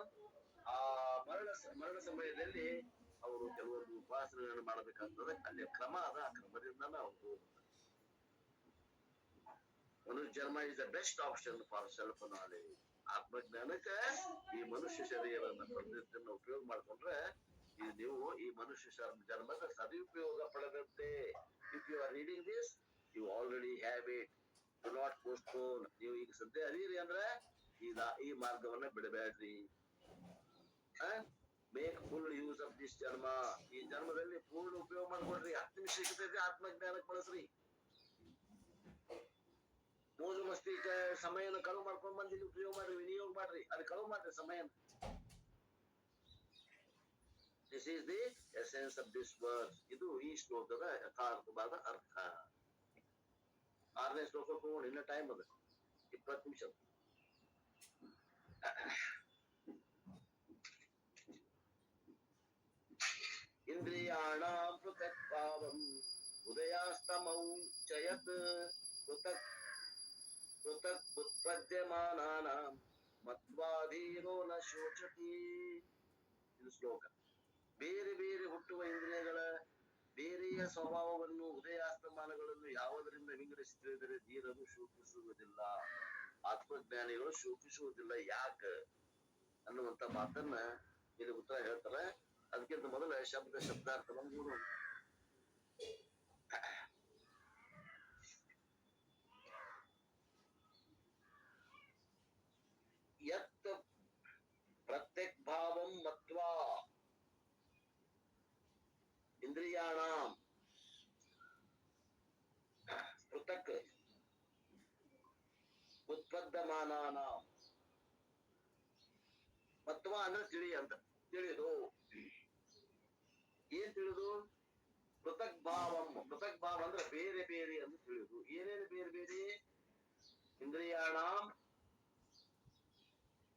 ಆ ಮರಣ ಸಮಯದಲ್ಲಿ ಅವರು ಕೆಲವೊಂದು ಉಪಾಸನೆಗಳನ್ನು ಮಾಡಬೇಕಾಗ್ತದೆ. ಅಲ್ಲಿ ಕ್ರಮ ಅದ, ಆ ಕ್ರಮದಿಂದ ನಾವು ಹೋಗ್ಬೇಕು. ಮನುಷ್ಯ ಜನ್ಮ is the best option for self knowledge. ಆತ್ಮಜ್ಞಾನಕ್ಕೆ ಈ ಮನುಷ್ಯ ಶರೀರವನ್ನು ಪಡೆದನ್ನ ಉಪಯೋಗ ಮಾಡ್ಕೊಂಡ್ರೆ ನೀವು ಈ ಮನುಷ್ಯ ಜನ್ಮದ ಸದುಪಯೋಗ ಪಡೆದಂತೆ. If you are reading this, you already have it. Do not postpone. ನೀವು ಈಗ ಸದ್ಯ ಅರಿಯಿರಿ ಅಂದ್ರೆ ಈ ಮಾರ್ಗವನ್ನ ಬಿಡಬೇಡ್ರಿ. Make full use of this ಜನ್ಮ. ಈ ಜನ್ಮದಲ್ಲಿ ಪೂರ್ಣ ಉಪಯೋಗ ಮಾಡ್ಕೊಡ್ರಿ. 10 ನಿಮಿಷ ಸಿಗ್ತೈತಿ, ಆತ್ಮಜ್ಞಾನಕ್ಕೆ ಬಳಸ್ರಿ. ಮೋಜು ಮಸ್ತಿ ಸಮಯನ ಕಳುವು ಮಾಡ್ಕೊಂಡ್ ಬಂದು ಇಲ್ಲಿ ಉಪಯೋಗ ಮಾಡ್ರಿ, ವಿನಿಯೋಗ ಮಾಡ್ರಿ. ಅದು ಕಳುವು ಮಾಡ್ರಿ ಸಮಯನ. This is the essence of this verse. ಇದು ಈ ಶ್ಲೋಕದ ಯಥಾರ್ಥವಾದ ಅರ್ಥ. 6ನೇ ಶ್ಲೋಕಕ್ಕೆ ಹೋಗೋಣ, ಇನ್ನ ಟೈಮ್ ಅದ 20 ನಿಮಿಷ. ಇಂದ್ರಿಯಾಣಾಂ ಪೃಥಕ್ ಭಾವಂ ಉದಯಾಸ್ತಮೌ ಚಯತ್ ಪೃಥಕ್ ಉತ್ಪದ್ಯಮಾನಾನಾಂ ಮತ್ವಾಧೀನೋ ನ ಶೋಚತಿ. ಇದು ಶ್ಲೋಕ. ಬೇರೆ ಬೇರೆ ಹುಟ್ಟುವ ಇಂದ್ರಿಯಗಳ ಬೇರೆಯ ಸ್ವಭಾವವನ್ನು ಉದಯಾಸ್ತಮಾನಗಳನ್ನು ಯಾವುದರಿಂದ ವಿಂಗಡಿಸಿ ತಿಳಿದರೆ ಧೀರರು ಶೋಕಿಸುವುದಿಲ್ಲ, ಆತ್ಮಜ್ಞಾನಿಗಳು ಶೋಕಿಸುವುದಿಲ್ಲ. ಯಾಕ ಅನ್ನುವಂತ ಮಾತನ್ನ ಇಲ್ಲಿ ಉತ್ತರ ಹೇಳ್ತಾರೆ. ಅದಕ್ಕಿಂತ ಮೊದಲ ಶಬ್ದಾರ್ಥವನ್ನು ನೋಡೋಣ. ಯತ್ ಪ್ರತ್ಯಕ್ ಭಾವಂ ಮತ್ವಾ ಮಾನಾನ. ಮತ್ವ ಅಂದ್ರೆ ತಿಳಿ ಅಂತ, ತಿಳಿದು. ಏನ್ ತಿಳಿದು? ಪೃಥಕ್ ಭಾವಂ. ಪೃಥಕ್ ಭಾವ ಅಂದ್ರೆ ಬೇರೆ ಬೇರೆ ಅಂತ ತಿಳಿದು. ಏನೇನು ಬೇರೆ ಬೇರೆ? ಇಂದ್ರಿಯಾಣ,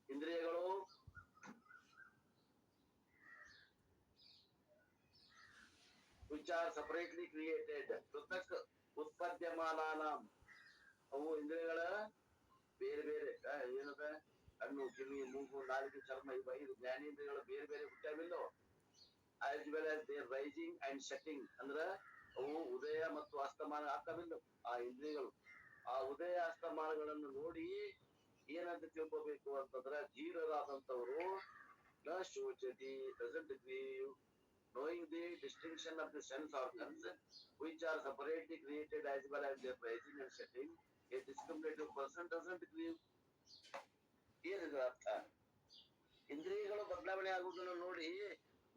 ಇಂದ್ರಿಯಗಳು, which are separately created. ಪೃಥಕ್ ಉತ್ಪದ್ಯಮಾನಾನ. ಅವು ಇಂದ್ರಿಯಗಳ ಬೇರೆ ಬೇರೆ ಏನದ? ಕಣ್ಣು, ಕಿವಿ, ಮೂಗು, ನಾಲಿಗೆ, ಚರ್ಮ, ಇವು 5 ಜ್ಞಾನೇಂದ್ರಿಯಗಳು ಬೇರೆ ಬೇರೆ ಹುಟ್ಟಾವಿಲ್ಲೋ. as well as their rising and setting. ಅಂದ್ರ ಅವು ಉದಯ ಮತ್ತು ಅಸ್ತಮಾನ ಆಗ್ತಾವಿಲ್ಲ ಆ ಇಂದ್ರಿಯಗಳು. ಆ ಉದಯ ಅಸ್ತಮಾನಗಳನ್ನು ನೋಡಿ ಏನಂತ ತಿಳ್ಕೋಬೇಕು ಅಂತಂದ್ರ, ಧೀರರಾದಂತವರು ನ ಶೋಚತಿ, doesn't grieve, knowing the distinction of the sense organs which are separately created as well as their rising and setting, a discriminative person doesn't grieve. ಏನಿದ್ರ ಅರ್ಥ? ಇಂದ್ರಿಯಗಳು ಬದಲಾವಣೆ ಆಗುವುದನ್ನು ನೋಡಿ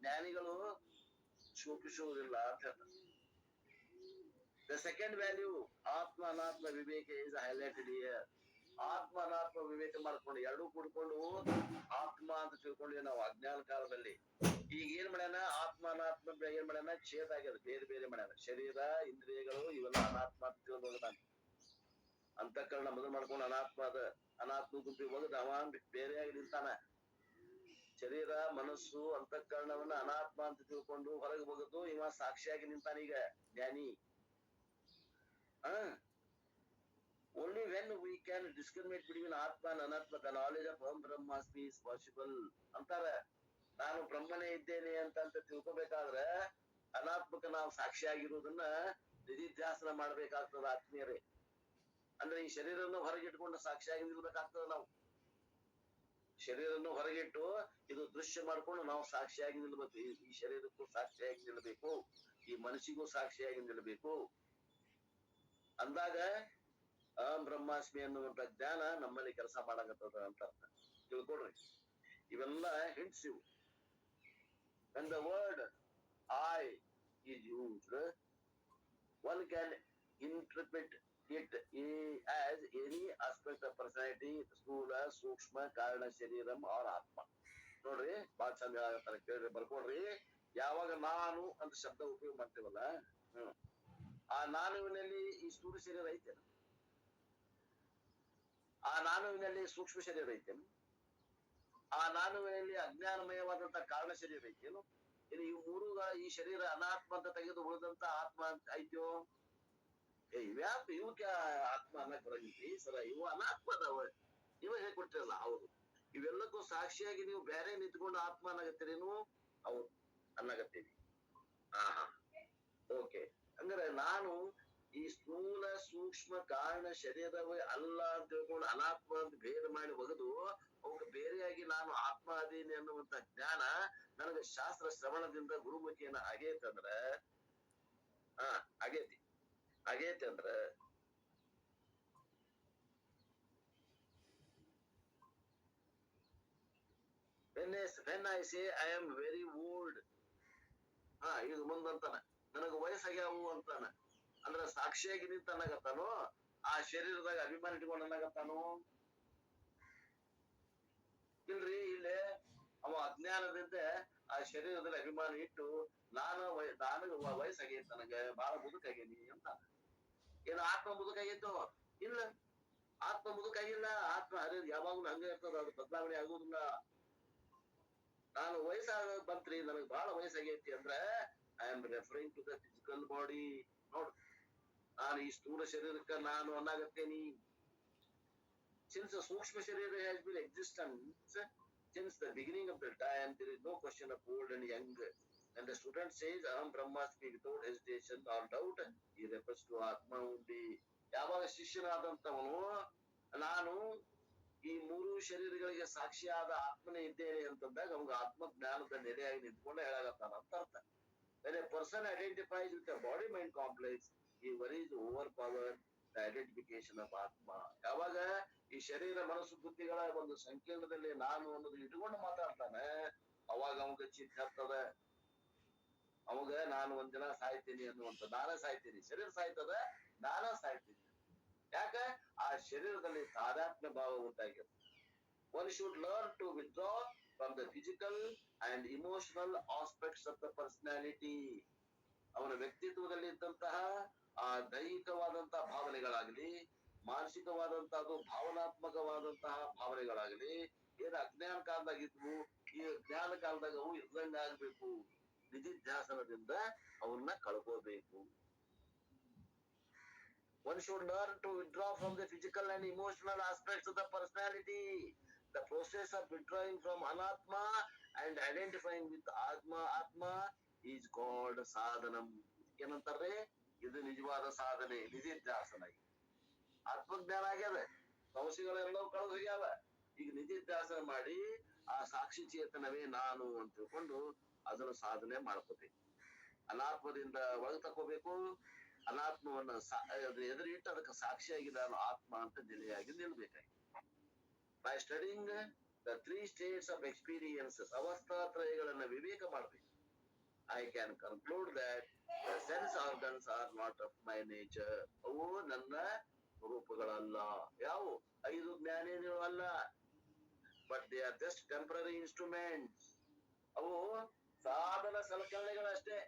ಜ್ಞಾನಿಗಳು ಶೋಕಿಸುವುದಿಲ್ಲ ಅಂತ ಹೇಳ್ತಾರೆ. The second value, ಆತ್ಮ ಅನಾತ್ಮ ವಿವೇಕ, is highlighted here. ಆತ್ಮ ಅನಾತ್ಮ ವಿವೇಕ ಮಾಡ್ಕೊಂಡು ಎರಡೂ ಕೂಡ್ಕೊಂಡು ಆತ್ಮ ಅಂತ ತಿಳ್ಕೊಂಡ್ವಿ ನಾವು ಅಜ್ಞಾನ ಕಾಲದಲ್ಲಿ. ಈಗ ಏನ್ ಮಾಡ್ಯಾನ? ಆತ್ಮ ಅನಾತ್ಮ ಏನ್ ಮಾಡ್ಯಾನ? ಛೇದ ಆಗ್ಯದ, ಬೇರೆ ಬೇರೆ ಮಾಡ್ಯಾನ. ಶರೀರ, ಇಂದ್ರಿಯಗಳು ಇವೆಲ್ಲ ಅನಾತ್ಮ ಅಂತ ತಿಳ್ಕೊಂಡಾನ. ಅಂತಃಕರಣ ಮೊದಲು ಮಾಡ್ಕೊಂಡು ಅನಾತ್ಮ ಅದ, ಅನಾತ್ಮ ಗುಂಪಿ ಹೋಗದ ಅವ ಬೇರೆಯಾಗಿ ನಿಂತಾನ. ಶರೀರ, ಮನಸ್ಸು, ಅಂತಃಕರಣವನ್ನ ಅನಾತ್ಮ ಅಂತ ತಿಳ್ಕೊಂಡು ಹೊರಗೆ ಹೋಗದು ಇವ ಸಾಕ್ಷಿಯಾಗಿ ನಿಂತಾನ ಈಗ ಜ್ಞಾನಿ. Only when we can discriminate between Atma and Anatma, the knowledge of Aham Brahmasmi is possible. ಅಂತಾರ. ನಾನು ಬ್ರಹ್ಮನೇ ಇದ್ದೇನೆ ಅಂತ ತಿಳ್ಕೊಬೇಕಾದ್ರೆ ಅನಾತ್ಮಕ ನಾವು ಸಾಕ್ಷಿಯಾಗಿರುವುದನ್ನ ನಿಧಿಧ್ಯಾಸನ ಮಾಡ್ಬೇಕಾಗ್ತದ ಆತ್ಮೀಯರೇ. ಅಂದ್ರೆ ಈ ಶರೀರವನ್ನು ಹೊರಗಿಟ್ಕೊಂಡು ಸಾಕ್ಷಿಯಾಗಿ ನಿಲ್ಬೇಕಾಗ್ತದ ನಾವು. ಶರೀರವನ್ನು ಹೊರಗಿಟ್ಟು ಇದು ದೃಶ್ಯ ಮಾಡ್ಕೊಂಡು ನಾವು ಸಾಕ್ಷಿಯಾಗಿ ನಿಲ್ಬೇಕು. ಈ ಶರೀರಕ್ಕೂ ಸಾಕ್ಷಿಯಾಗಿ ನಿಲ್ಬೇಕು, ಈ ಮನಸ್ಸಿಗೂ ಸಾಕ್ಷಿಯಾಗಿ ನಿಲ್ಬೇಕು. ಅಂದಾಗ ಅಹಂ ಬ್ರಹ್ಮಾಸ್ಮಿ ಅನ್ನುವಂತ ಜ್ಞಾನ ನಮ್ಮಲ್ಲಿ ಕೆಲಸ ಮಾಡಾಕತ್ತದ ಅಂತ ಅರ್ಥ. ತಿಳ್ಕೊಡ್ರಿ, ಇವೆಲ್ಲ ಹಿಂಟ್ಸ್ ಇವು. When the word I is used, one can interpret it as any aspect of personality, ಸ್ಥೂಲ, ಸೂಕ್ಷ್ಮ, ಕಾರಣ, ಶರೀರಂ or ಆತ್ಮ. ನೋಡ್ರಿ, ಬಾಳ ಚಂದ ಹೇಳಾಕತ್ತಾರ, ಕೇಳ್ರಿ, ಬರ್ಕೊಡ್ರಿ. ಯಾವಾಗ ನಾನು ಅಂತ ಶಬ್ದ ಉಪಯೋಗ ಮಾಡ್ತೇವಲ್ಲ, ಆ ನಾನುವಿನಲ್ಲಿ ಈ ಸ್ಥೂಲ ಶರೀರ ಐತೇನು? ಆ ನಾನುವಿನಲ್ಲಿ ಸೂಕ್ಷ್ಮ ಶರೀರ ಐತೇನು? ಆ ನಾನುವಿನಲ್ಲಿ ಅಜ್ಞಾನಮಯವಾದಂತ ಕಾರಣ ಶರೀರ ಐತೇನು? ಇನ್ನು ಇವು ಮೂರು ಈ ಶರೀರ ಅನಾತ್ಮ ಅಂತ ತೆಗೆದು ಉಳಿದಂತ ಆತ್ಮ ಅಂತ ಐತೋ? ಇವ್ಯಾಪ ಇವಕ್ಕೆ ಆತ್ಮ ಅನ್ನಕ್ ಬರಂಗಿಲ್ರಿ ಸರ, ಇವು ಅನಾತ್ಮ ಅದಾವ. ಇವ ಹೇಗ್ ಕೊಟ್ಟಿರಲ್ಲ ಅವರು. ಇವೆಲ್ಲಕ್ಕೂ ಸಾಕ್ಷಿಯಾಗಿ ನೀವು ಬೇರೆ ನಿಂತ್ಕೊಂಡು ಆತ್ಮ ಅನ್ನಗತ್ತೀರೇನು? ಅವ್ರು ಅನ್ನಗತ್ತೀರಿ. ಓಕೆ. ಅಂದ್ರೆ ನಾನು ಈ ಸ್ಥೂಲ, ಸೂಕ್ಷ್ಮ, ಕಾರಣ ಶರೀರವೇ ಅಲ್ಲ ಅಂತ ತಿಳ್ಕೊಂಡು ಅನಾತ್ಮ ಅಂತ ಭೇದ ಮಾಡಿ ಒಗೆದು ಅವಕ್ಕೆ ಬೇರೆಯಾಗಿ ನಾನು ಆತ್ಮ ಅದೇನೆ ಅನ್ನುವಂತ ಜ್ಞಾನ ನನಗೆ ಶಾಸ್ತ್ರ ಶ್ರವಣದಿಂದ ಗುರುಮುಖಿಯನ್ನ ಆಗೇತಂದ್ರ ಆಗೇತಿ ಅಂದ್ರ when I say I am very old, ಇದು ಮುಂದಂತಾನ ನನಗ ವಯಸ್ಸಾಗ್ಯಾವು ಅಂತಾನ. ಅಂದ್ರ ಸಾಕ್ಷಿಯಾಗಿ ನಿಂತ ಅನ್ನಗತ್ತಾನೋ, ಆ ಶರೀರದಾಗ ಅಭಿಮಾನ ಇಟ್ಕೊಂಡು ಅನ್ನಗತ್ತಾನೋ? ಇಲ್ರಿ, ಇಲ್ಲೇ ಅವ ಅಜ್ಞಾನದಿಂದ ಆ ಶರೀರದಲ್ಲಿ ಅಭಿಮಾನ ಇಟ್ಟು ನನಗ ವಯಸ್ಸಾಗೈತಿ, ನನಗ ಬಹಳ ಮುದುಕಾಗೇನಿ ಅಂತ. ಏನು ಆತ್ಮ ಮುದುಕಾಗೈತೋ? ಇಲ್ಲ, ಆತ್ಮ ಮುದುಕಾಗಿಲ್ಲ. ಆತ್ಮ ಯಾವಾಗ್ಲೂ ಹಂಗೆ ಇರ್ತದ, ಅದು ಬದಲಾವಣೆ ಆಗುದಿಲ್ಲ. ನಾನು ವಯಸ್ಸಾಗ ಬಂತ್ರಿ, ನನಗ್ ಬಹಳ ವಯಸ್ಸಾಗೈತಿ ಅಂದ್ರೆ I am referring to the physical body. ನೋಡ್, ನಾನು ಈ ಸ್ಥೂಲ ಶರೀರಕ್ಕ ನಾನು ಅನ್ನಾಗತ್ತೇನಿ. Since the ಸೂಕ್ಷ್ಮ ಶರೀರ has been existence since the beginning of the time, there is no question of old and young. And the student says Aham Brahmasmi without hesitation or doubt, he refers to Atma only. ಯಾವಾಗ ಶಿಷ್ಯನಾದಂತವನು ನಾನು ಈ ಮೂರು ಶರೀರಗಳಿಗೆ ಸಾಕ್ಷಿಯಾದ ಆತ್ಮನೇ ಇದ್ದೇನೆ ಅಂತಂದಾಗ ಅವಾಗ ಆತ್ಮ ಜ್ಞಾನದ ನೆಲೆಯಾಗಿ ನಿಂತ್ಕೊಂಡು ಹೇಳಾಗತ್ತಾನ ಅಂತ ಅರ್ಥ. When a person identifies with a body mind complex, he worries overpower the identification of Atma. ಯಾವಾಗ ಈ ಶರೀರ ಮನಸ್ಸು ಬುದ್ಧಿಗಳ ಒಂದು ಸಂಕೀರ್ಣದಲ್ಲಿ ನಾನು ಅನ್ನೋದು ಇಟ್ಕೊಂಡು ಮಾತಾಡ್ತಾನೆ, ಅವಾಗ ಅವಾಗ ಚಿತ್ತ ಹತ್ತದ. ಅವಾಗ ನಾನು ಒಂದಿನ ಸಾಯ್ತೀನಿ ಅನ್ನುವಂತ, ನಾನೇ ಸಾಯ್ತೀನಿ, ಶರೀರ ಸಾಯ್ತದ, ನಾನೇ ಸಾಯ್ತೀನಿ. ಯಾಕ ಆ ಶರೀರದಲ್ಲಿ ತಾದಾತ್ಮ್ಯ ಭಾವ ಉಂಟಾಗಿದೆ. One should learn to withdraw from the physical and emotional aspects of the personality. ಅವನ ವ್ಯಕ್ತಿತ್ವದಲ್ಲಿ ಇದ್ದಂತಹ ಆ ದೈಹಿಕವಾದಂತಹ ಭಾವನೆಗಳಾಗಲಿ, ಮಾನಸಿಕವಾದಂತಹದ್ದು ಭಾವನಾತ್ಮಕವಾದಂತಹ ಭಾವನೆಗಳಾಗಲಿ ಏನ್ ಅಜ್ಞಾನ ಕಾಲದಾಗ ಇದ್ವು, ಈ ಜ್ಞಾನ ಕಾಲದಾಗ ಅವು ಇರ್ದಂಗ ಆಗ್ಬೇಕು. ನಿಧಿಧ್ಯಾಸನದಿಂದ ಅವನ್ನ ಕಳ್ಕೋಬೇಕು. One should learn to withdraw from the physical and emotional aspects of the personality. The process of withdrawing from anatma and identifying with atma is called sadhanam. ಏನಂತಾರೆ? ಇದು ನಿಜವಾದ ಸಾಧನೆ, ನಿಧಿಧ್ಯಾಸನ. ಆತ್ಮಜ್ಞಾನ ಆಗ್ಯದ, ಸಮಸ್ಯೆಗಳೆಲ್ಲವೂ ಕಳೆದು ಹೋಗ್ಯಾವ. ಈಗ ನಿಧಿಧ್ಯಾಸನ ಮಾಡಿ ಆ ಸಾಕ್ಷಿ ಚೇತನವೇ ನಾನು ಅಂತ ತಿಳ್ಕೊಂಡು ಅದನ್ನು ಸಾಧನೆ ಮಾಡ್ಕೋಬೇಕು. ಅನಾತ್ಮದಿಂದ ಒಳಗೆ ತಕೋಬೇಕು. ಅನಾತ್ಮವನ್ನ ಎದುರಿಟ್ಟು ಅದಕ್ಕೆ ಸಾಕ್ಷಿಯಾಗಿ ನಾನು ಆತ್ಮ ಅಂತ ನೆಲೆಯಾಗಿ ನಿಲ್ಬೇಕಾಗಿ. By studying the 3 states of experiences, ಅವಸ್ಥಾತ್ರಯಗಳನ್ನ ವಿವೇಕ ಮಾಡಬೇಕು. I can conclude that the sense organs are not of my nature. ಅವು ನನ್ನ ರೂಪಗಳಲ್ಲ. ಯಾವ 5 ಜ್ಞಾನೇಂದ್ರಿಯಗಳು ಅಲ್ಲ. But they are just temporary instruments. ಅವು ಸಾಧನ ಸಲಕರಣೆಗಳಷ್ಟೇ.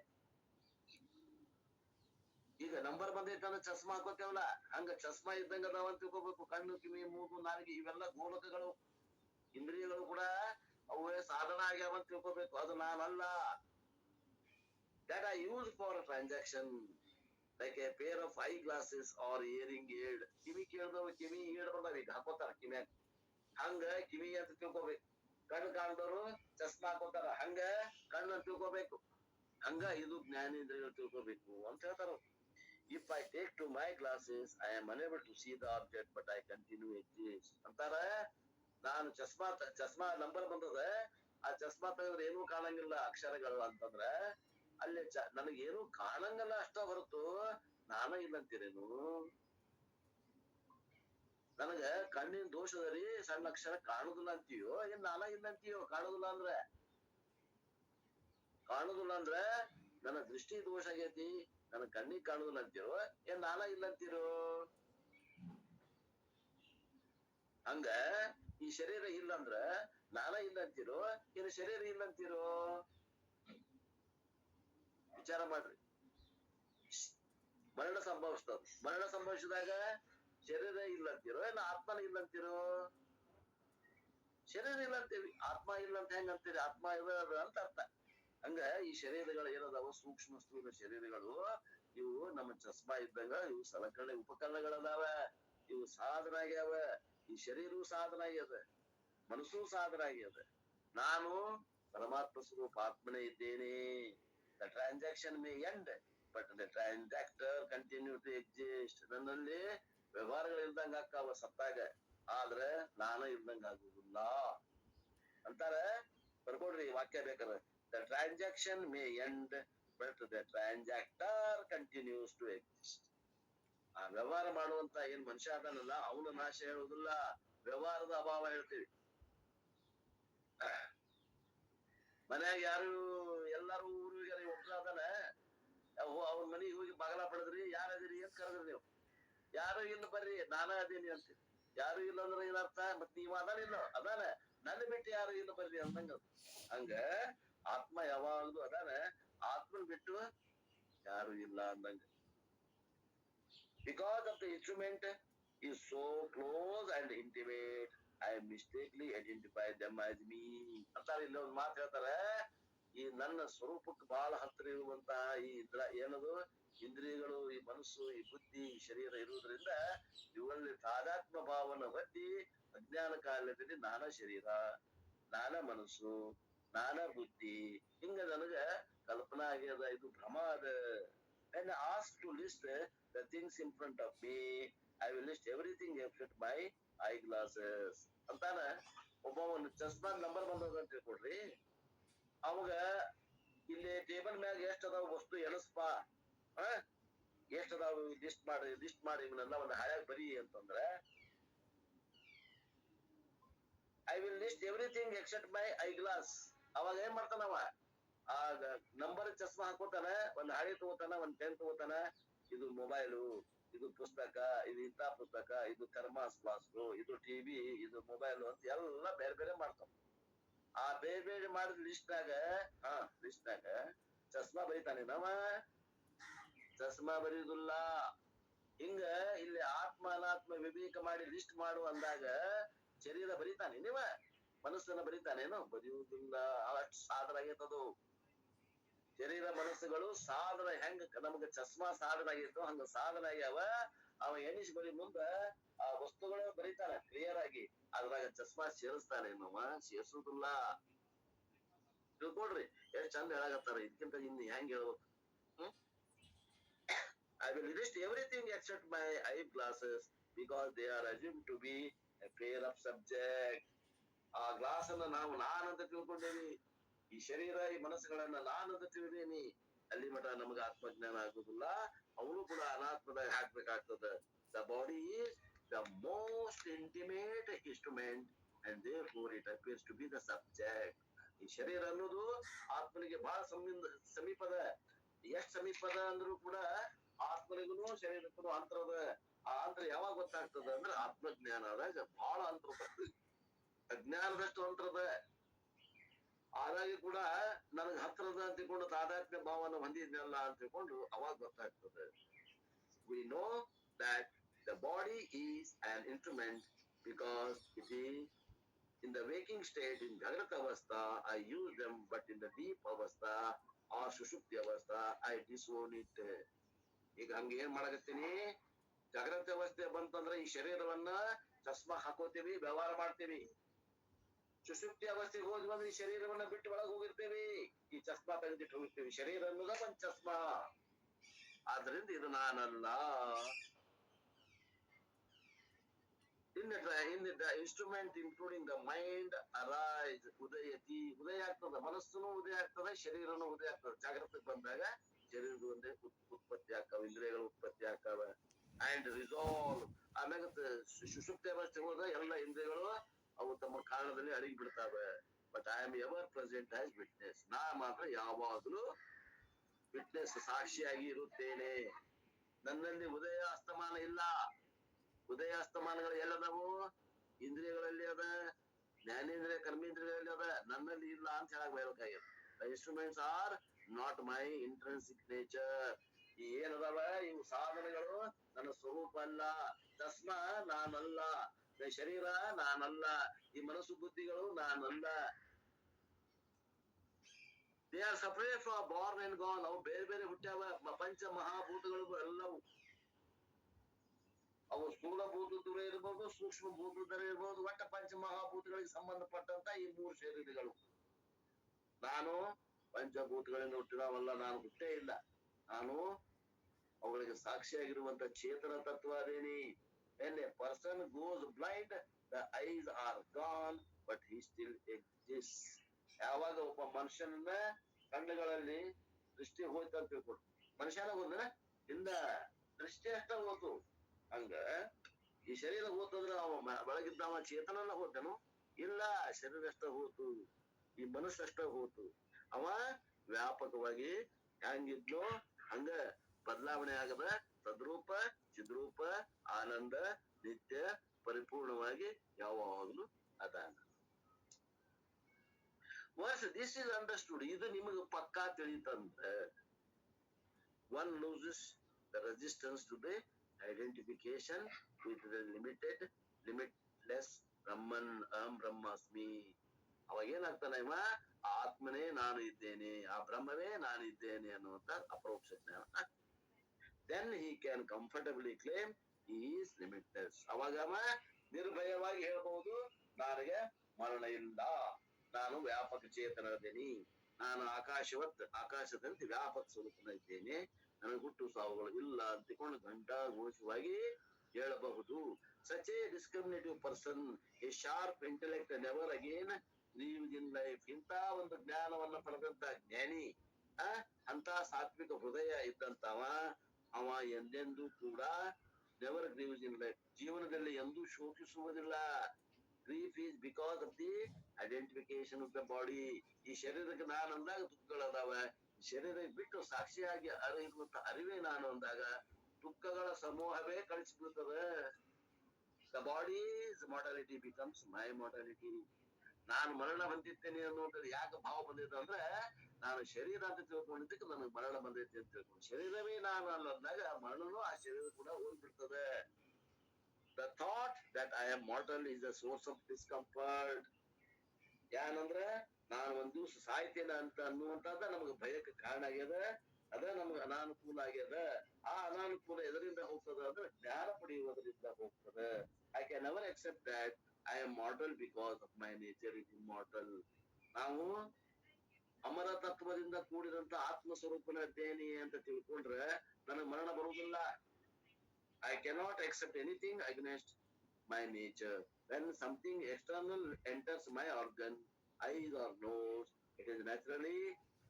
ಈಗ ನಂಬರ್ ಬಂದೈತೆ ಅಂದ್ರೆ ಚಸ್ಮಾ ಹಾಕೋತೇವಲ್ಲ, ಹಂಗ ಚಸ್ಮಾ ಇದ್ದಂಗ ಅದಾವ ಅಂತ ತಿಳ್ಕೋಬೇಕು. ಕಣ್ಣು, ಕಿವಿ, ಮೂಗು, ನಾಲಿಗೆ ಇವೆಲ್ಲ ಗೋಲಕಗಳು, ಇಂದ್ರಿಯಗಳು ಕೂಡ ಅವೇ ಸಾಧನ ಆಗ್ಯಾವ ಅಂತ ತಿಳ್ಕೋಬೇಕು. ಅದು ನಾನಲ್ಲ. That I use for a transaction, like a pair of eye glasses or hearing aid. ಕಿವಿ ಕೇಳ್ದವ ಕಿವಿ ಏಡ್ ಬಂದಾವ, ಈಗ ಹಾಕೋತಾರ ಕಿವ್ಯಾಗ. ಹಂಗ ಕಿವಿ ಅಂತ ತಿಳ್ಕೋಬೇಕು. ಕಣ್ಣು ಕಾಣ್ದವ್ರು ಚಸ್ಮಾ ಹಾಕೋತಾರ, ಹಂಗ ಕಣ್ಣು ಅಂತ ತಿಳ್ಕೋಬೇಕು. ಹಂಗ ಇದು ಜ್ಞಾನೇಂದ್ರಿಯಗಳು ತಿಳ್ಕೋಬೇಕು ಅಂತ ಹೇಳ್ತಾರ. If I take to my glasses, I am unable to see the object, but I continue exist. ಅಂತಾರ. ನಾನು ಚಸ್ಮಾ ನಂಬರ್ ಬಂದದ, ಆ ಚಸ್ಮಾ ತೆಗೆದ್ರೆ ಏನೂ ಕಾಣಂಗಿಲ್ಲ ಅಕ್ಷರಗಳು ಅಂತಂದ್ರ ಅಲ್ಲಿ ನನಗೇನು ಕಾಣಂಗಲ್ಲ ಅಷ್ಟ ಹೊರತು ನಾನ ಇಲ್ಲಂತೀರೇನು? ನನಗ ಕಣ್ಣಿನ ದೋಷದಲ್ಲಿ ಸಣ್ಣ ಅಕ್ಷರ ಕಾಣುದಿಲ್ಲ ಅಂತೀಯೋ, ಏನ್ ನಾನ ಇಲ್ಲಂತೀಯೋ? ಕಾಣುದಿಲ್ಲ ಅಂದ್ರೆ ನನ್ನ ದೃಷ್ಟಿ ದೋಷ ಆಗೈತಿ, ನನ್ನ ಕಣ್ಣಿಗೆ ಕಾಣುದಿಲ್ಲ ಅಂತೀರೋ, ಏನ್ ನಾನ ಇಲ್ಲಂತೀರೋ? ಹಂಗ ಈ ಶರೀರ ಇಲ್ಲಂದ್ರ ನಾನ ಇಲ್ಲಂತೀರೋ, ಏನ್ ಶರೀರ ಇಲ್ಲಂತೀರೋ? ವಿಚಾರ ಮಾಡ್ರಿ. ಮರಣ ಸಂಭವಿಸ್ತದ. ಮರಣ ಸಂಭವಿಸಿದಾಗ ಶರೀರ ಇಲ್ಲಂತೀರೋ, ಏನ್ ಆತ್ಮನ ಇಲ್ಲಂತೀರೋ? ಶರೀರ ಇಲ್ಲ ಅಂತೀವಿ, ಆತ್ಮ ಇಲ್ಲ ಅಂತ ಹೆಂಗ ಅಂತೀರಿ? ಆತ್ಮ ಇದ ಅಂತ ಅರ್ಥ. ಹಂಗ ಈ ಶರೀರಗಳು ಏನದಾವ, ಸೂಕ್ಷ್ಮ ಸ್ಥೂಲ ಶರೀರಗಳು, ಇವು ನಮ್ಮ ಚಸ್ಮಾ ಇದ್ದಂಗ ಇವು ಸಲಕರಣೆ ಉಪಕರಣಗಳದಾವ. ಇವು ಸಾಧನ ಆಗ್ಯಾವ. ಈ ಶರೀರವು ಸಾಧನ ಆಗ್ಯದ, ಮನಸ್ಸು ಸಾಧನ ಆಗ್ಯದ. ನಾನು ಪರಮಾತ್ಮ ಸ್ವರೂಪ ಆತ್ಮನೇ ಇದ್ದೇನೆ. The transaction may end, but the transactor continue to exist. ನನ್ನಲ್ಲಿ ವ್ಯವಹಾರಗಳು ಇಲ್ದಂಗ ಆಕಾವ ಸತ್ತಾಗ, ಆದ್ರೆ ನಾನು ಇಲ್ದಂಗ ಆಗುದಿಲ್ಲ ಅಂತಾರ. ಬರ್ಕೊಡ್ರಿ ವಾಕ್ಯ ಬೇಕಾದ್ರೆ. The transaction may end, but the transactor continues to exist. ಆ ವ್ಯವಹಾರ ಮಾಡುವಂತ ಏನ್ ಮನುಷ್ಯ ಅದನ್ನಲ್ಲ, ಅವನ ನಾಶ ಹೇಳುವುದಿಲ್ಲ, ವ್ಯವಹಾರದ ಅಭಾವ ಹೇಳ್ತೀವಿ. ಮನ್ಯಾಗ ಯಾರು ಎಲ್ಲಾರು ಊರಿಗೆ ಒಬ್ಬರ ಅದನ, ಅವ್ರ ಮನೆಗೆ ಹೋಗಿ ಬಾಗಲ ಪಡೆದ್ರಿ, ಯಾರದಿರಿ ಅಂತ ಕರೆದ್ರಿ ನೀವು. ಯಾರು ಇಲ್ಲ ಬರ್ರಿ ನಾನ ಅದೀನಿ ಅಂತೀರಿ. ಯಾರು ಇಲ್ಲ ಅಂದ್ರೆ ಏನರ್ಥ? ಮತ್ ನೀವ್ ಅದಾನಿಲ್ಲ ಅದಾನ, ನನ್ನ ಬಿಟ್ಟು ಯಾರು ಇಲ್ಲ ಬರ್ರಿ ಅಂದಂಗ. ಹಂಗ ಆತ್ಮ ಯಾವಾಗ್ಲೂ ಅದಾನ, ಆತ್ಮನ್ ಬಿಟ್ಟು ಯಾರು ಇಲ್ಲ ಅಂದಂಗ. Because of the instrument is so close and intimate, I mistakenly identify them as me ಅಂತಾರ. ಇಲ್ಲ ಒಂದು ಮಾತು ಹೇಳ್ತಾರೆ, ಈ ನನ್ನ ಸ್ವರೂಪಕ್ಕೆ ಬಹಳ ಹತ್ತಿರ ಇರುವಂತಹ ಈ ಏನದು ಇಂದ್ರಿಯಗಳು, ಈ ಮನಸ್ಸು, ಈ ಬುದ್ಧಿ, ಈ ಶರೀರ ಇರುವುದರಿಂದ ಇವುಗಳಲ್ಲಿ ತಾದಾತ್ಮ ಭಾವನ ಹೊತ್ತಿ ಅಜ್ಞಾನ ಕಾಲದಲ್ಲಿ ನಾನ ಶರೀರ, ನಾನ ಮನಸ್ಸು, ನಾನ ಬುದ್ಧಿ, ಹಿಂಗ ನನಗ ಕಲ್ಪನಾ ಆಗ್ಯದ. ಇದು ಭ್ರಮ ಅದ. And asked to list the things in front of me, I will list everything except my eyeglasses ಅಂತಾನ. ಒಬ್ಬ ಒಂದು ಚಸ್ಮಾ ನಂಬರ್ ಬಂದದ ಅಂತ ತಿಳ್ಕೊಡ್ರಿ. ಅವಾಗ ಇಲ್ಲಿ ಟೇಬಲ್ ಮ್ಯಾಗ ಎಷ್ಟ್ ಅದಾವ ವಸ್ತು ಎಣಸ್ಪ, ಎಷ್ಟ್ ಅದಾವ ಲಿಸ್ಟ್ ಮಾಡಿ ಇವನ್ನೆಲ್ಲ ಒಂದು ಹಾಳ್ಯಾಗ ಬರಿ ಅಂತಂದ್ರ, I will list everything except my eye glass. ಅವಾಗ ಏನ್ ಮಾಡ್ತಾನವ, ಆ ನಂಬರ್ ಚಸ್ಮಾ ಹಾಕೋತಾನ, ಒಂದ್ ಹಾಳಿ ತಗೋತಾನ, ಒಂದ್ ಪೆನ್ ತಗೋತಾನ, ಇದು ಮೊಬೈಲು, ಇದು ಪುಸ್ತಕ, ಇದು ಇಂಥ ಪುಸ್ತಕ, ಇದು ಥರ್ಮಾಸ್ ಫ್ಲಾಸ್ಕು, ಇದು ಟಿವಿ, ಇದು ಮೊಬೈಲು ಅಂತ ಎಲ್ಲ ಬೇರೆ ಬೇರೆ ಮಾಡ್ತಾವ. ಆ ಬೇರೆ ಬೇರೆ ಮಾಡಿದ ಲಿಸ್ಟ್ನಾಗ ಚಸ್ಮಾ ಬರೀತಾನೆ ನಾವ ಚಸ್ಮಾ ಬರೀದುಲ್ಲ. ಹಿಂಗ ಇಲ್ಲಿ ಆತ್ಮ ಅನಾತ್ಮ ವಿವೇಕ ಮಾಡಿ ಲಿಸ್ಟ್ ಮಾಡು ಅಂದಾಗ ಶರೀರ ಬರೀತಾನೆ ನೀವ ಮನಸ್ಸನ್ನ ಬರೀತಾನೇನು? ಬರೆಯುವುದಿಲ್ಲ. ಅಷ್ಟು ಸಾಧನ ಆಗೈತದು. ಶರೀರ ಮನಸ್ಸುಗಳು ಸಾಧನ ಹೆಂಗ ನಮ್ಗ ಚಸ್ಮಾ ಸಾಧನ ಆಗೈತೋ ಹಂಗ ಸಾಧನ ಆಗ್ಯಾವ. ಅವ ಎಣಿಸಿ ಬರೀ ಮುಂದ ಆ ವಸ್ತುಗಳು ಬರೀತಾನೆ ಕ್ಲಿಯರ್ ಆಗಿ. ಅದ್ರಾಗ ಚಸ್ಮಾ ಸೇರಿಸ್ತಾನೆ ನಮ್ಮ ಸೇರ್ಸುದಿಲ್ಲ. ತಿಳ್ಕೊಡ್ರಿ ಎಷ್ಟ್ ಚಂದ ಹೇಳಾಕತ್ತಾರ. ಇದಕ್ಕಿಂತ ಇನ್ನು ಹೆಂಗ್ ಹೇಳ್ಬೇಕು? I will list everything except my eye glasses because they are assumed to be a pair of subject. ಆ ಗ್ಲಾಸ್ ಅನ್ನ ನಾವು ನಾನಂತ ತಿಳ್ಕೊಂಡೇವಿ. ಈ ಶರೀರ ಈ ಮನಸ್ಸುಗಳನ್ನ ನಾನಂತ ತಿಳಿದೇನಿ. ಅಲ್ಲಿ ಮಠ ನಮಗ ಆತ್ಮಜ್ಞಾನ ಆಗುದಿಲ್ಲ. ಅವನು ಕೂಡ ಅನಾತ್ಮದಾಗ ಹಾಕ್ಬೇಕಾಗ್ತದ. The body is the most intimate instrument and therefore it appears to be the subject. ಈ ಶರೀರ ಅನ್ನೋದು ಆತ್ಮನಿಗೆ ಬಹಳ ಸಮೀಪದ. ಎಷ್ಟ್ ಸಮೀಪದ ಅಂದ್ರೂ ಕೂಡ ಆತ್ಮನಿಗೂ ಶರೀರಕ್ಕೂ ಅಂತರದ. ಆ ಅಂತರ ಯಾವಾಗ ಗೊತ್ತಾಗ್ತದ ಅಂದ್ರೆ ಆತ್ಮಜ್ಞಾನದಾಗ ಬಹಳ ಅಂತರ ಬರ್ತದೆ. ಅಜ್ಞಾನದಷ್ಟು ಅಂತರದ ಆದಾಗಿ ಕೂಡ ನನಗ್ ಹತ್ರದ ಅಂತ ತಿಳ್ಕೊಂಡು ತಾದಾತ್ಮ್ಯ ಭಾವನ ಹೊಂದಿದ್ನಲ್ಲ ಅಂತ ತಿಳ್ಕೊಂಡು ಅವಾಗ ಗೊತ್ತಾಗ್ತದೆ. We know that the body is an instrument because it is in the waking state, in Jagrata Avastha, I use them, but in the deep Avastha or Sushupti Avastha, I disown it. ಈಗ ಹಂಗ ಏನ್ ಮಾಡಕತ್ತೀನಿ? ಜಾಗ್ರತೆ ಅವಸ್ಥೆ ಬಂತಂದ್ರೆ ಈ ಶರೀರವನ್ನ ಚಸ್ಮಾ ಹಾಕೋತೀವಿ, ವ್ಯವಹಾರ ಮಾಡ್ತೀವಿ. ಸುಷುಪ್ತಿ ಅವಸ್ಥೆಗೆ ಹೋಗಿ ಬಂದ್ರೆ ಈ ಶರೀರವನ್ನ ಬಿಟ್ಟು ಒಳಗೆ ಹೋಗಿರ್ತೇವಿ. ಈ ಚಸ್ಮಾ ತೆಗೆದಿಟ್ಟು ಹೋಗಿರ್ತೀವಿ. ಶರೀರ ಅನ್ನೋದ ಒಂದ್ ಚಸ್ಮಾ. ಆದ್ರಿಂದ ಇದು ನಾನಲ್ಲ. in the instrument including the mind arise ಉದಯತಿ. ಉದಯ ಆಗ್ತದ, ಮನಸ್ಸುನು ಉದಯ ಆಗ್ತದ, ಶರೀರನು ಉದಯ ಆಗ್ತದ. ಜಾಗ್ರತೆಗೆ ಬಂದಾಗ ಶರೀರದ ಒಂದೇ ಉತ್ಪತ್ತಿ ಆಗ್ತಾವ, ಇಂದ್ರಿಯಗಳು ಉತ್ಪತ್ತಿ ಆಗ್ತಾವ. And resolve. ಆಮ್ಯಾಗ ಸುಷುಪ್ತಿ ಅವಸ್ಥೆ ಹೋದ ಎಲ್ಲ ಇಂದ್ರಿಯಗಳು ಅವು ತಮ್ಮ ಕಾರಣದಲ್ಲಿ ಅಡಗಿ ಬಿಡ್ತಾವೆ. But I am ever present as witness. ನಾ ಮಾತ್ರ ಯಾವಾಗಲೂ ವಿಟ್ನೆಸ್, ಸಾಕ್ಷಿಯಾಗಿ ಇರುತ್ತೇನೆ. ನನ್ನಲ್ಲಿ ಉದಯ ಅಸ್ತಮಾನ ಇಲ್ಲ. ಉದಯ ಅಸ್ತಮಾನಗಳು ಎಲ್ಲದವು? ಇಂದ್ರಿಯಗಳಲ್ಲಿ ಅದ, ಜ್ಞಾನೇಂದ್ರಿಯ ಕರ್ಮೇಂದ್ರಿಯಗಳಲ್ಲಿ ಅದ. ನನ್ನಲ್ಲಿ ಇಲ್ಲ ಅಂತ ಹೇಳಕ್ ಬಯಬೇಕಾಗ್ಯದ. The instruments are not my intrinsic nature. ಈ ಏನದಾವ ಇವು ಸಾಧನಗಳು ನನ್ನ ಸ್ವರೂಪ ಅಲ್ಲ. ತಸ್ಮಾ ನಾನಲ್ಲ. ಶರೀರ ನಾನಲ್ಲ. ಈ ಮನಸ್ಸು ಬುದ್ಧಿಗಳು ನಾನಲ್ಲ. They are separate from Born and gone. ಅವು ಬೇರೆ ಬೇರೆ ಹುಟ್ಟ್ಯಾವ. ಪಂಚ ಮಹಾಭೂತಗಳು ಎಲ್ಲವೂ ಅವು ಸ್ಥೂಲ ಭೂತದೂ ಇರ್ಬೋದು, ಸೂಕ್ಷ್ಮ ಭೂತದರ ಇರ್ಬೋದು. ಒಟ್ಟ ಪಂಚ ಮಹಾಭೂತಗಳಿಗೆ ಸಂಬಂಧಪಟ್ಟಂತ ಈ 3 ಶರೀರಗಳು. ನಾನು ಪಂಚಭೂತಗಳಿಂದ ಹುಟ್ಟಿದವಲ್ಲ, ನಾನು ಹುಟ್ಟೇ ಇಲ್ಲ. ನಾನು ಅವುಗಳಿಗೆ ಸಾಕ್ಷಿಯಾಗಿರುವಂತ ಚೇತನ ತತ್ವ ಅದೇನಿ. When a person goes blind, the eyes are gone, but he still exists. ಯಾವಾಗ ಒಬ್ಬ ಮನುಷ್ಯನ ಕಣ್ಣುಗಳಲ್ಲಿ ದೃಷ್ಟಿ ಹೋಯ್ತು ಅಂತ ತಿಳ್ಕೊಡು. ಮನುಷ್ಯನ ಹೋದ್ರೆ ಇಲ್ಲ, ದೃಷ್ಟಿ ಅಷ್ಟ ಹೋತು. ಹಂಗ ಈ ಶರೀರ ಹೋತಂದ್ರ ಅವ ಒಳಗಿದ್ದವ ಚೇತನನ ಹೋತನು? ಇಲ್ಲ, ಶರೀರ ಅಷ್ಟ ಹೋತು, ಈ ಮನಸ್ಸಷ್ಟ ಹೋತು. ಅವ ವ್ಯಾಪಕವಾಗಿ ಹೆಂಗಿದ್ನೋ ಹಂಗ ಬದಲಾವಣೆ ಆಗದ ತದ್ರೂಪ ಚಿದ್ರೂಪ ಆನಂದ ನಿತ್ಯ ಪರಿಪೂರ್ಣವಾಗಿ ಯಾವಾಗಲೂ ಅದಾನ. Once this is understood, ಇದು ನಿಮಗೆ ಪಕ್ಕಾ ತಿಳಿತಂತ, one loses the resistance to the identification with the limitless Brahman. Aham Brahmasmi. ಅವಾಗ ಏನಾಗ್ತಾನೆ? ಇವ ಆತ್ಮನೇ ನಾನು ಇದ್ದೇನೆ, ಆ ಬ್ರಹ್ಮವೇ ನಾನು ಇದ್ದೇನೆ ಅನ್ನುವಂತ ಅಪರೋಕ್ಷ ಜ್ಞಾನ. Then he can comfortably claim he is limitless. ಅವಾಗ ನಿರ್ಭಯವಾಗಿ ಹೇಳ್ಬಹುದು, ನನಗೆ ಮರಣ ಇಲ್ಲ, ನಾನು ವ್ಯಾಪಕ ಚೇತನದೇನಿ, ನಾನು ಆಕಾಶದಂತೆ ವ್ಯಾಪಕ ಸ್ವರೂಪನಿದ್ದೇನೆ, ನನಗೆ ಹುಟ್ಟು ಸಾವುಗಳು ಇಲ್ಲ ಅಂತಿಕೊಂಡು ಘಂಟಾಘೋಷವಾಗಿ ಹೇಳಬಹುದು. Such a discriminative person, a sharp intellect never again lives in life. ಇಂಥ ಒಂದು ಜ್ಞಾನವನ್ನ ಪಡೆದಂತ ಜ್ಞಾನಿ, ಅಂತ ಸಾತ್ವಿಕ ಹೃದಯ ಇದ್ದಂತವ, ಅವ ಎಂದೆಂದೂ ಕೂಡ ನೆವರ್ ಗ್ರೀವ್ಸ್ ಇನ್ ಲೈಫ್, ಜೀವನದಲ್ಲಿ ಎಂದೂ ಶೋಕಿಸುವುದಿಲ್ಲ. Grief is because of the identification of the body. ಈ ಶರೀರಕ್ಕೆ ನಾನು ಅಂದಾಗ ದುಃಖಗಳದಾವ. ಶರೀರ ಬಿಟ್ಟು ಸಾಕ್ಷಿಯಾಗಿ ಇರುವಂತ ಅರಿವೇ ನಾನು ಅಂದಾಗ ದುಃಖಗಳ ಸಮೂಹವೇ ಕಳಿಸಿಬಿಡ್ತದೆ. The body's mortality becomes my mortality. ನಾನು ಮರಣ ಹೊಂದಿದ್ದೇನೆ ಅನ್ನೋದು ಯಾಕೆ ಭಾವ ಬಂದಿದೆ ಅಂದ್ರೆ, ನಾನು ಶರೀರ ಅಂತ ತಿಳ್ಕೊಂಡಿದ್ದಕ್ಕೆ ನನಗೆ ಮರಣ ಬಂದೈತಿ ಅಂತ ತಿಳ್ಕೊಂಡು, ಶರೀರವೇ ನಾನು ಅನ್ನೋದಾಗ ಮರಣನು ಆ ಶರೀರ ಕೂಡ ಹೋಗ್ಬಿಡ್ತದೆ. The thought that I am mortal is the source of discomfort. ಏನಂದ್ರೆ ನಾನು ಒಂದ್ ದಿವ್ಸ ಸಾಯ್ತೇನೆ ಅಂತ ಅನ್ನುವಂತದ್ದ ನಮಗೆ ಭಯಕ್ಕೆ ಕಾರಣ ಆಗ್ಯದ. ಅದ ನಮ್ಗೆ ಅನಾನುಕೂಲ ಆಗ್ಯದ. ಆ ಅನಾನುಕೂಲ ಎದರಿಂದ ಹೋಗ್ತದ ಅಂದ್ರೆ ಜ್ಞಾನ ಪಡೆಯುವುದರಿಂದ ಹೋಗ್ತದೆ. I can never accept that I am mortal because of my nature is immortal. ನಾವು ಅಮರ ತತ್ವದಿಂದ ಕೂಡಿದಂತ ಆತ್ಮ ಸ್ವರೂಪನಿದ್ದೇನೆ ಅಂತ ತಿಳ್ಕೊಂಡ್ರೆ ನನಗೆ ಮರಣ ಬರುವುದಿಲ್ಲ. I cannot accept anything against my nature. When something external enters my organ, eyes or nose, it is naturally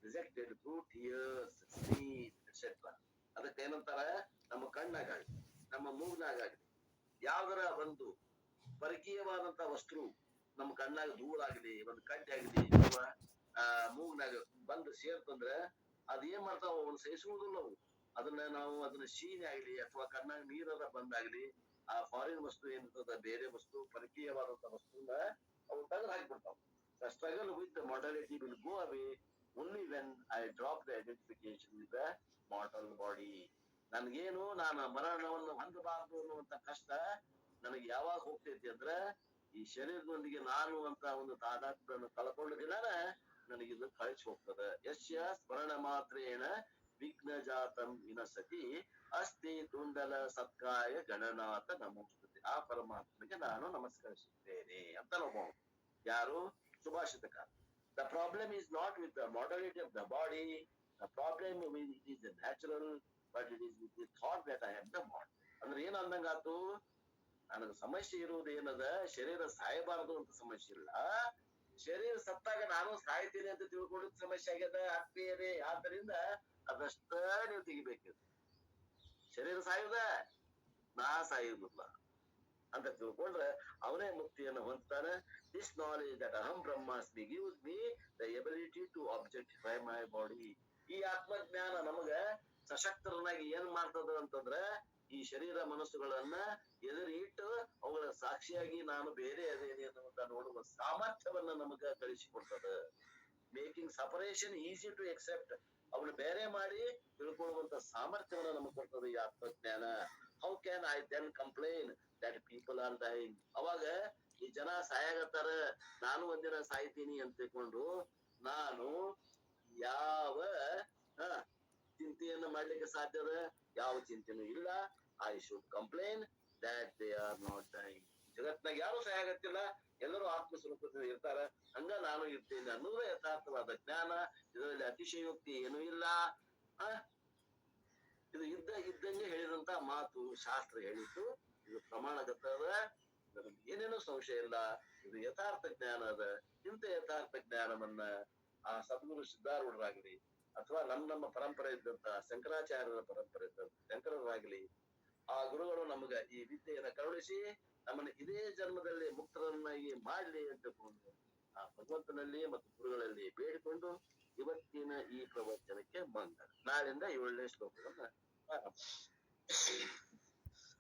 rejected through tears, sneeze, etc. ಅದಕ್ಕೆ ಏನಂತಾರೆ, ನಮ್ಮ ಕಣ್ಣಾಗಲಿ ನಮ್ಮ ಮೂಗ್ನಾಗಲಿ ಯಾವ್ದರ ಒಂದು ಪರಕೀಯವಾದಂತ ವಸ್ತು ನಮ್ಮ ಕಣ್ಣಾಗ ಧೂಳಾಗಲಿ, ಒಂದು ಕಡ್ಡಿ ಆಗಲಿ ಅಥವಾ ಮೂಗ್ನಾಗ ಬಂದು ಸೇರ್ತಂದ್ರೆ ಅದ್ ಏನ್ ಮಾಡ್ತಾವ, ಅವನು ಸಹಿಸುವುದಿಲ್ಲ. ಅದನ್ನ ಶೀನೆ ಆಗ್ಲಿ ಅಥವಾ ಕಣ್ಣಾಗ ನೀರದ ಬಂದಾಗ್ಲಿ, ಆ ಫಾರಿನ್ ವಸ್ತು ಏನಿರ್ತದ, ಬೇರೆ ವಸ್ತು ಪರಕೀಯವಾದಂತ ವಸ್ತುನ ಅವು ತೆಗೆದು ಹಾಕ್ಬಿಡ್ತಾವ. The struggle with the mortality will go away only when I drop the identification with the mortal body. ನನ್ಗೇನು ನಾನು ಮರಣವನ್ನು ಹೊಂದಬಾರದು ಅನ್ನುವಂತ ಕಷ್ಟ ನನಗೆ ಯಾವಾಗ ಹೋಗ್ತೈತಿ ಅಂದ್ರೆ, ಈ ಶರೀರದೊಂದಿಗೆ ನಾನು ಅಂತ ಒಂದು ತಾದಾತ್ಮ್ಯವನ್ನು ಕಳ್ಕೊಂಡ ದಿನಾನ ನನಗಿದು ಕಳಿಸಿ ಹೋಗ್ತದೆ. ಯಸ್ಯ ಸ್ಮರಣ ಮಾತ್ರೇಣ ವಿಘ್ನ ಜಾತಂ ವಿನಸತಿ ಅಸ್ತಿ ತುಂಡಲ ಸತ್ಕಾಯ ಗಣನಾಥ ನಮೋಸ್ತುತೆ. ಆ ಪರಮಾತ್ಮಗೆ ನಾನು ನಮಸ್ಕರಿಸುತ್ತೇನೆ ಅಂತ ನಾವು ಯಾರು ಸುಭಾಷಿತಕಾರ. The problem is not with the mortality of the body, the problem is natural, but it is with the thought that I am the mortal. ಅಂದ್ರೆ ಏನ್ ಅಂದಂಗಾತು, ನನಗೆ ಸಮಸ್ಯೆ ಇರುವುದು ಏನದ, ಶರೀರ ಸಾಯಬಾರದು ಅಂತ ಸಮಸ್ಯೆ ಇಲ್ಲ, ಶರೀರ ಸತ್ತಾಗ ನಾನು ಸಾಯ್ತೀನಿ ಅಂತ ತಿಳ್ಕೊಂಡಿದ್ ಸಮಸ್ಯೆ ಆಗ್ಯದ ಆತ್ಮೀಯರೇ. ಆದ್ದರಿಂದ ಅದಷ್ಟ ನೀವು ತೆಗಿಬೇಕು. ಶರೀರ ಸಾಯುದ, ನಾ ಸಾಯುವುದಿಲ್ಲ ಅಂತ ತಿಳ್ಕೊಂಡ್ರೆ ಅವನೇ ಮುಕ್ತಿಯನ್ನು ಹೊಂದ್ತಾನೆ. ದಿಸ್ ನಾಲೆಜ್ ದಟ್ ಅಹಂ ಬ್ರಹ್ಮಾಸ್ಮಿ gives me the ability to objectify my body. ಈ ಆತ್ಮಜ್ಞಾನ ನಮಗ ಸಶಕ್ತರನ್ನಾಗಿ ಏನ್ ಮಾಡ್ತದ ಅಂತಂದ್ರೆ, ಈ ಶರೀರ ಮನಸ್ಸುಗಳನ್ನ ಎದುರು ಇಟ್ಟು ಅವುಗಳ ಸಾಕ್ಷಿಯಾಗಿ ನಾನು ಬೇರೆ ಅದೇನೆ ಅನ್ನುವಂತ ನೋಡುವ ಸಾಮರ್ಥ್ಯವನ್ನ ನಮಗ ಕಳಿಸಿಕೊಡ್ತದ. Making separation easy to accept. ಅವನು ಬೇರೆ ಮಾಡಿ ತಿಳ್ಕೊಳ್ಳುವಂತ ಸಾಮರ್ಥ್ಯವನ್ನು ನಮಗೆ ಕೊಡ್ತದೆ ಈ ಆತ್ಮಜ್ಞಾನ. How can I then complain that people are dying? ಅವಾಗ ಈ ಜನ ಸಾಯಾಗತ್ತಾರ, ನಾನು ಒಂದಿನ ಸಾಯ್ತೀನಿ ಅಂತ ತಿಳ್ಕೊಂಡು ನಾನು ಯಾವ ಚಿಂತೆಯನ್ನು ಮಾಡ್ಲಿಕ್ಕೆ ಸಾಧ್ಯದ? ಯಾವ ಚಿಂತೆನೂ ಇಲ್ಲ. I should complain that they are not dying. ಜಗತ್ನಾಗ ಯಾರು ಸಾಯಾಗತ್ತಿಲ್ಲ, ಎಲ್ಲರೂ ಆತ್ಮ ಸ್ವರೂಪದಿಂದ ಇರ್ತಾರ, ಹಂಗ ನಾನು ಇರ್ತೇನೆ ಅನ್ನೋದೇ ಯಥಾರ್ಥವಾದ ಜ್ಞಾನ. ಇದರಲ್ಲಿ ಅತಿಶಯೋಕ್ತಿ ಏನೂ ಇಲ್ಲ. ಇದು ಇದ್ದಂಗೆ ಹೇಳಿದಂತ ಮಾತು, ಶಾಸ್ತ್ರ ಹೇಳಿದ್ದು, ಇದು ಪ್ರಮಾಣಗತದ, ಇದರಲ್ಲಿ ಏನೇನೋ ಸಂಶಯ ಇಲ್ಲ. ಇದು ಯಥಾರ್ಥ ಜ್ಞಾನ ಅದ. ಇಂಥ ಯಥಾರ್ಥ ಜ್ಞಾನವನ್ನ ಆ ಸದ್ಗುರು ಸಿದ್ಧಾರೂಢರಾಗ್ಲಿ ಅಥವಾ ನಮ್ಮ ಪರಂಪರೆ ಇದ್ದಂತ ಶಂಕರಾಚಾರ್ಯರ ಪರಂಪರೆ ಇದ್ದಂತ ಶಂಕರರಾಗ್ಲಿ, ಆ ಗುರುಗಳು ನಮಗ ಈ ವಿದ್ಯೆಯನ್ನ ಕರುಣಿಸಿ ನಮ್ಮನ್ನ ಇದೇ ಜನ್ಮದಲ್ಲಿ ಮುಕ್ತರನ್ನಾಗಿ ಮಾಡ್ಲಿ ಅಂತಕೊಂಡು ಆ ಭಗವಂತನಲ್ಲಿ ಮತ್ತು ಗುರುಗಳಲ್ಲಿ ಬೇಡಿಕೊಂಡು ಇವತ್ತಿನ ಈ ಪ್ರವಚನಕ್ಕೆ ಬಂದ. ನಾಳಿಂದ 7ನೇ ಶ್ಲೋಕವನ್ನ ಆರಂಭ.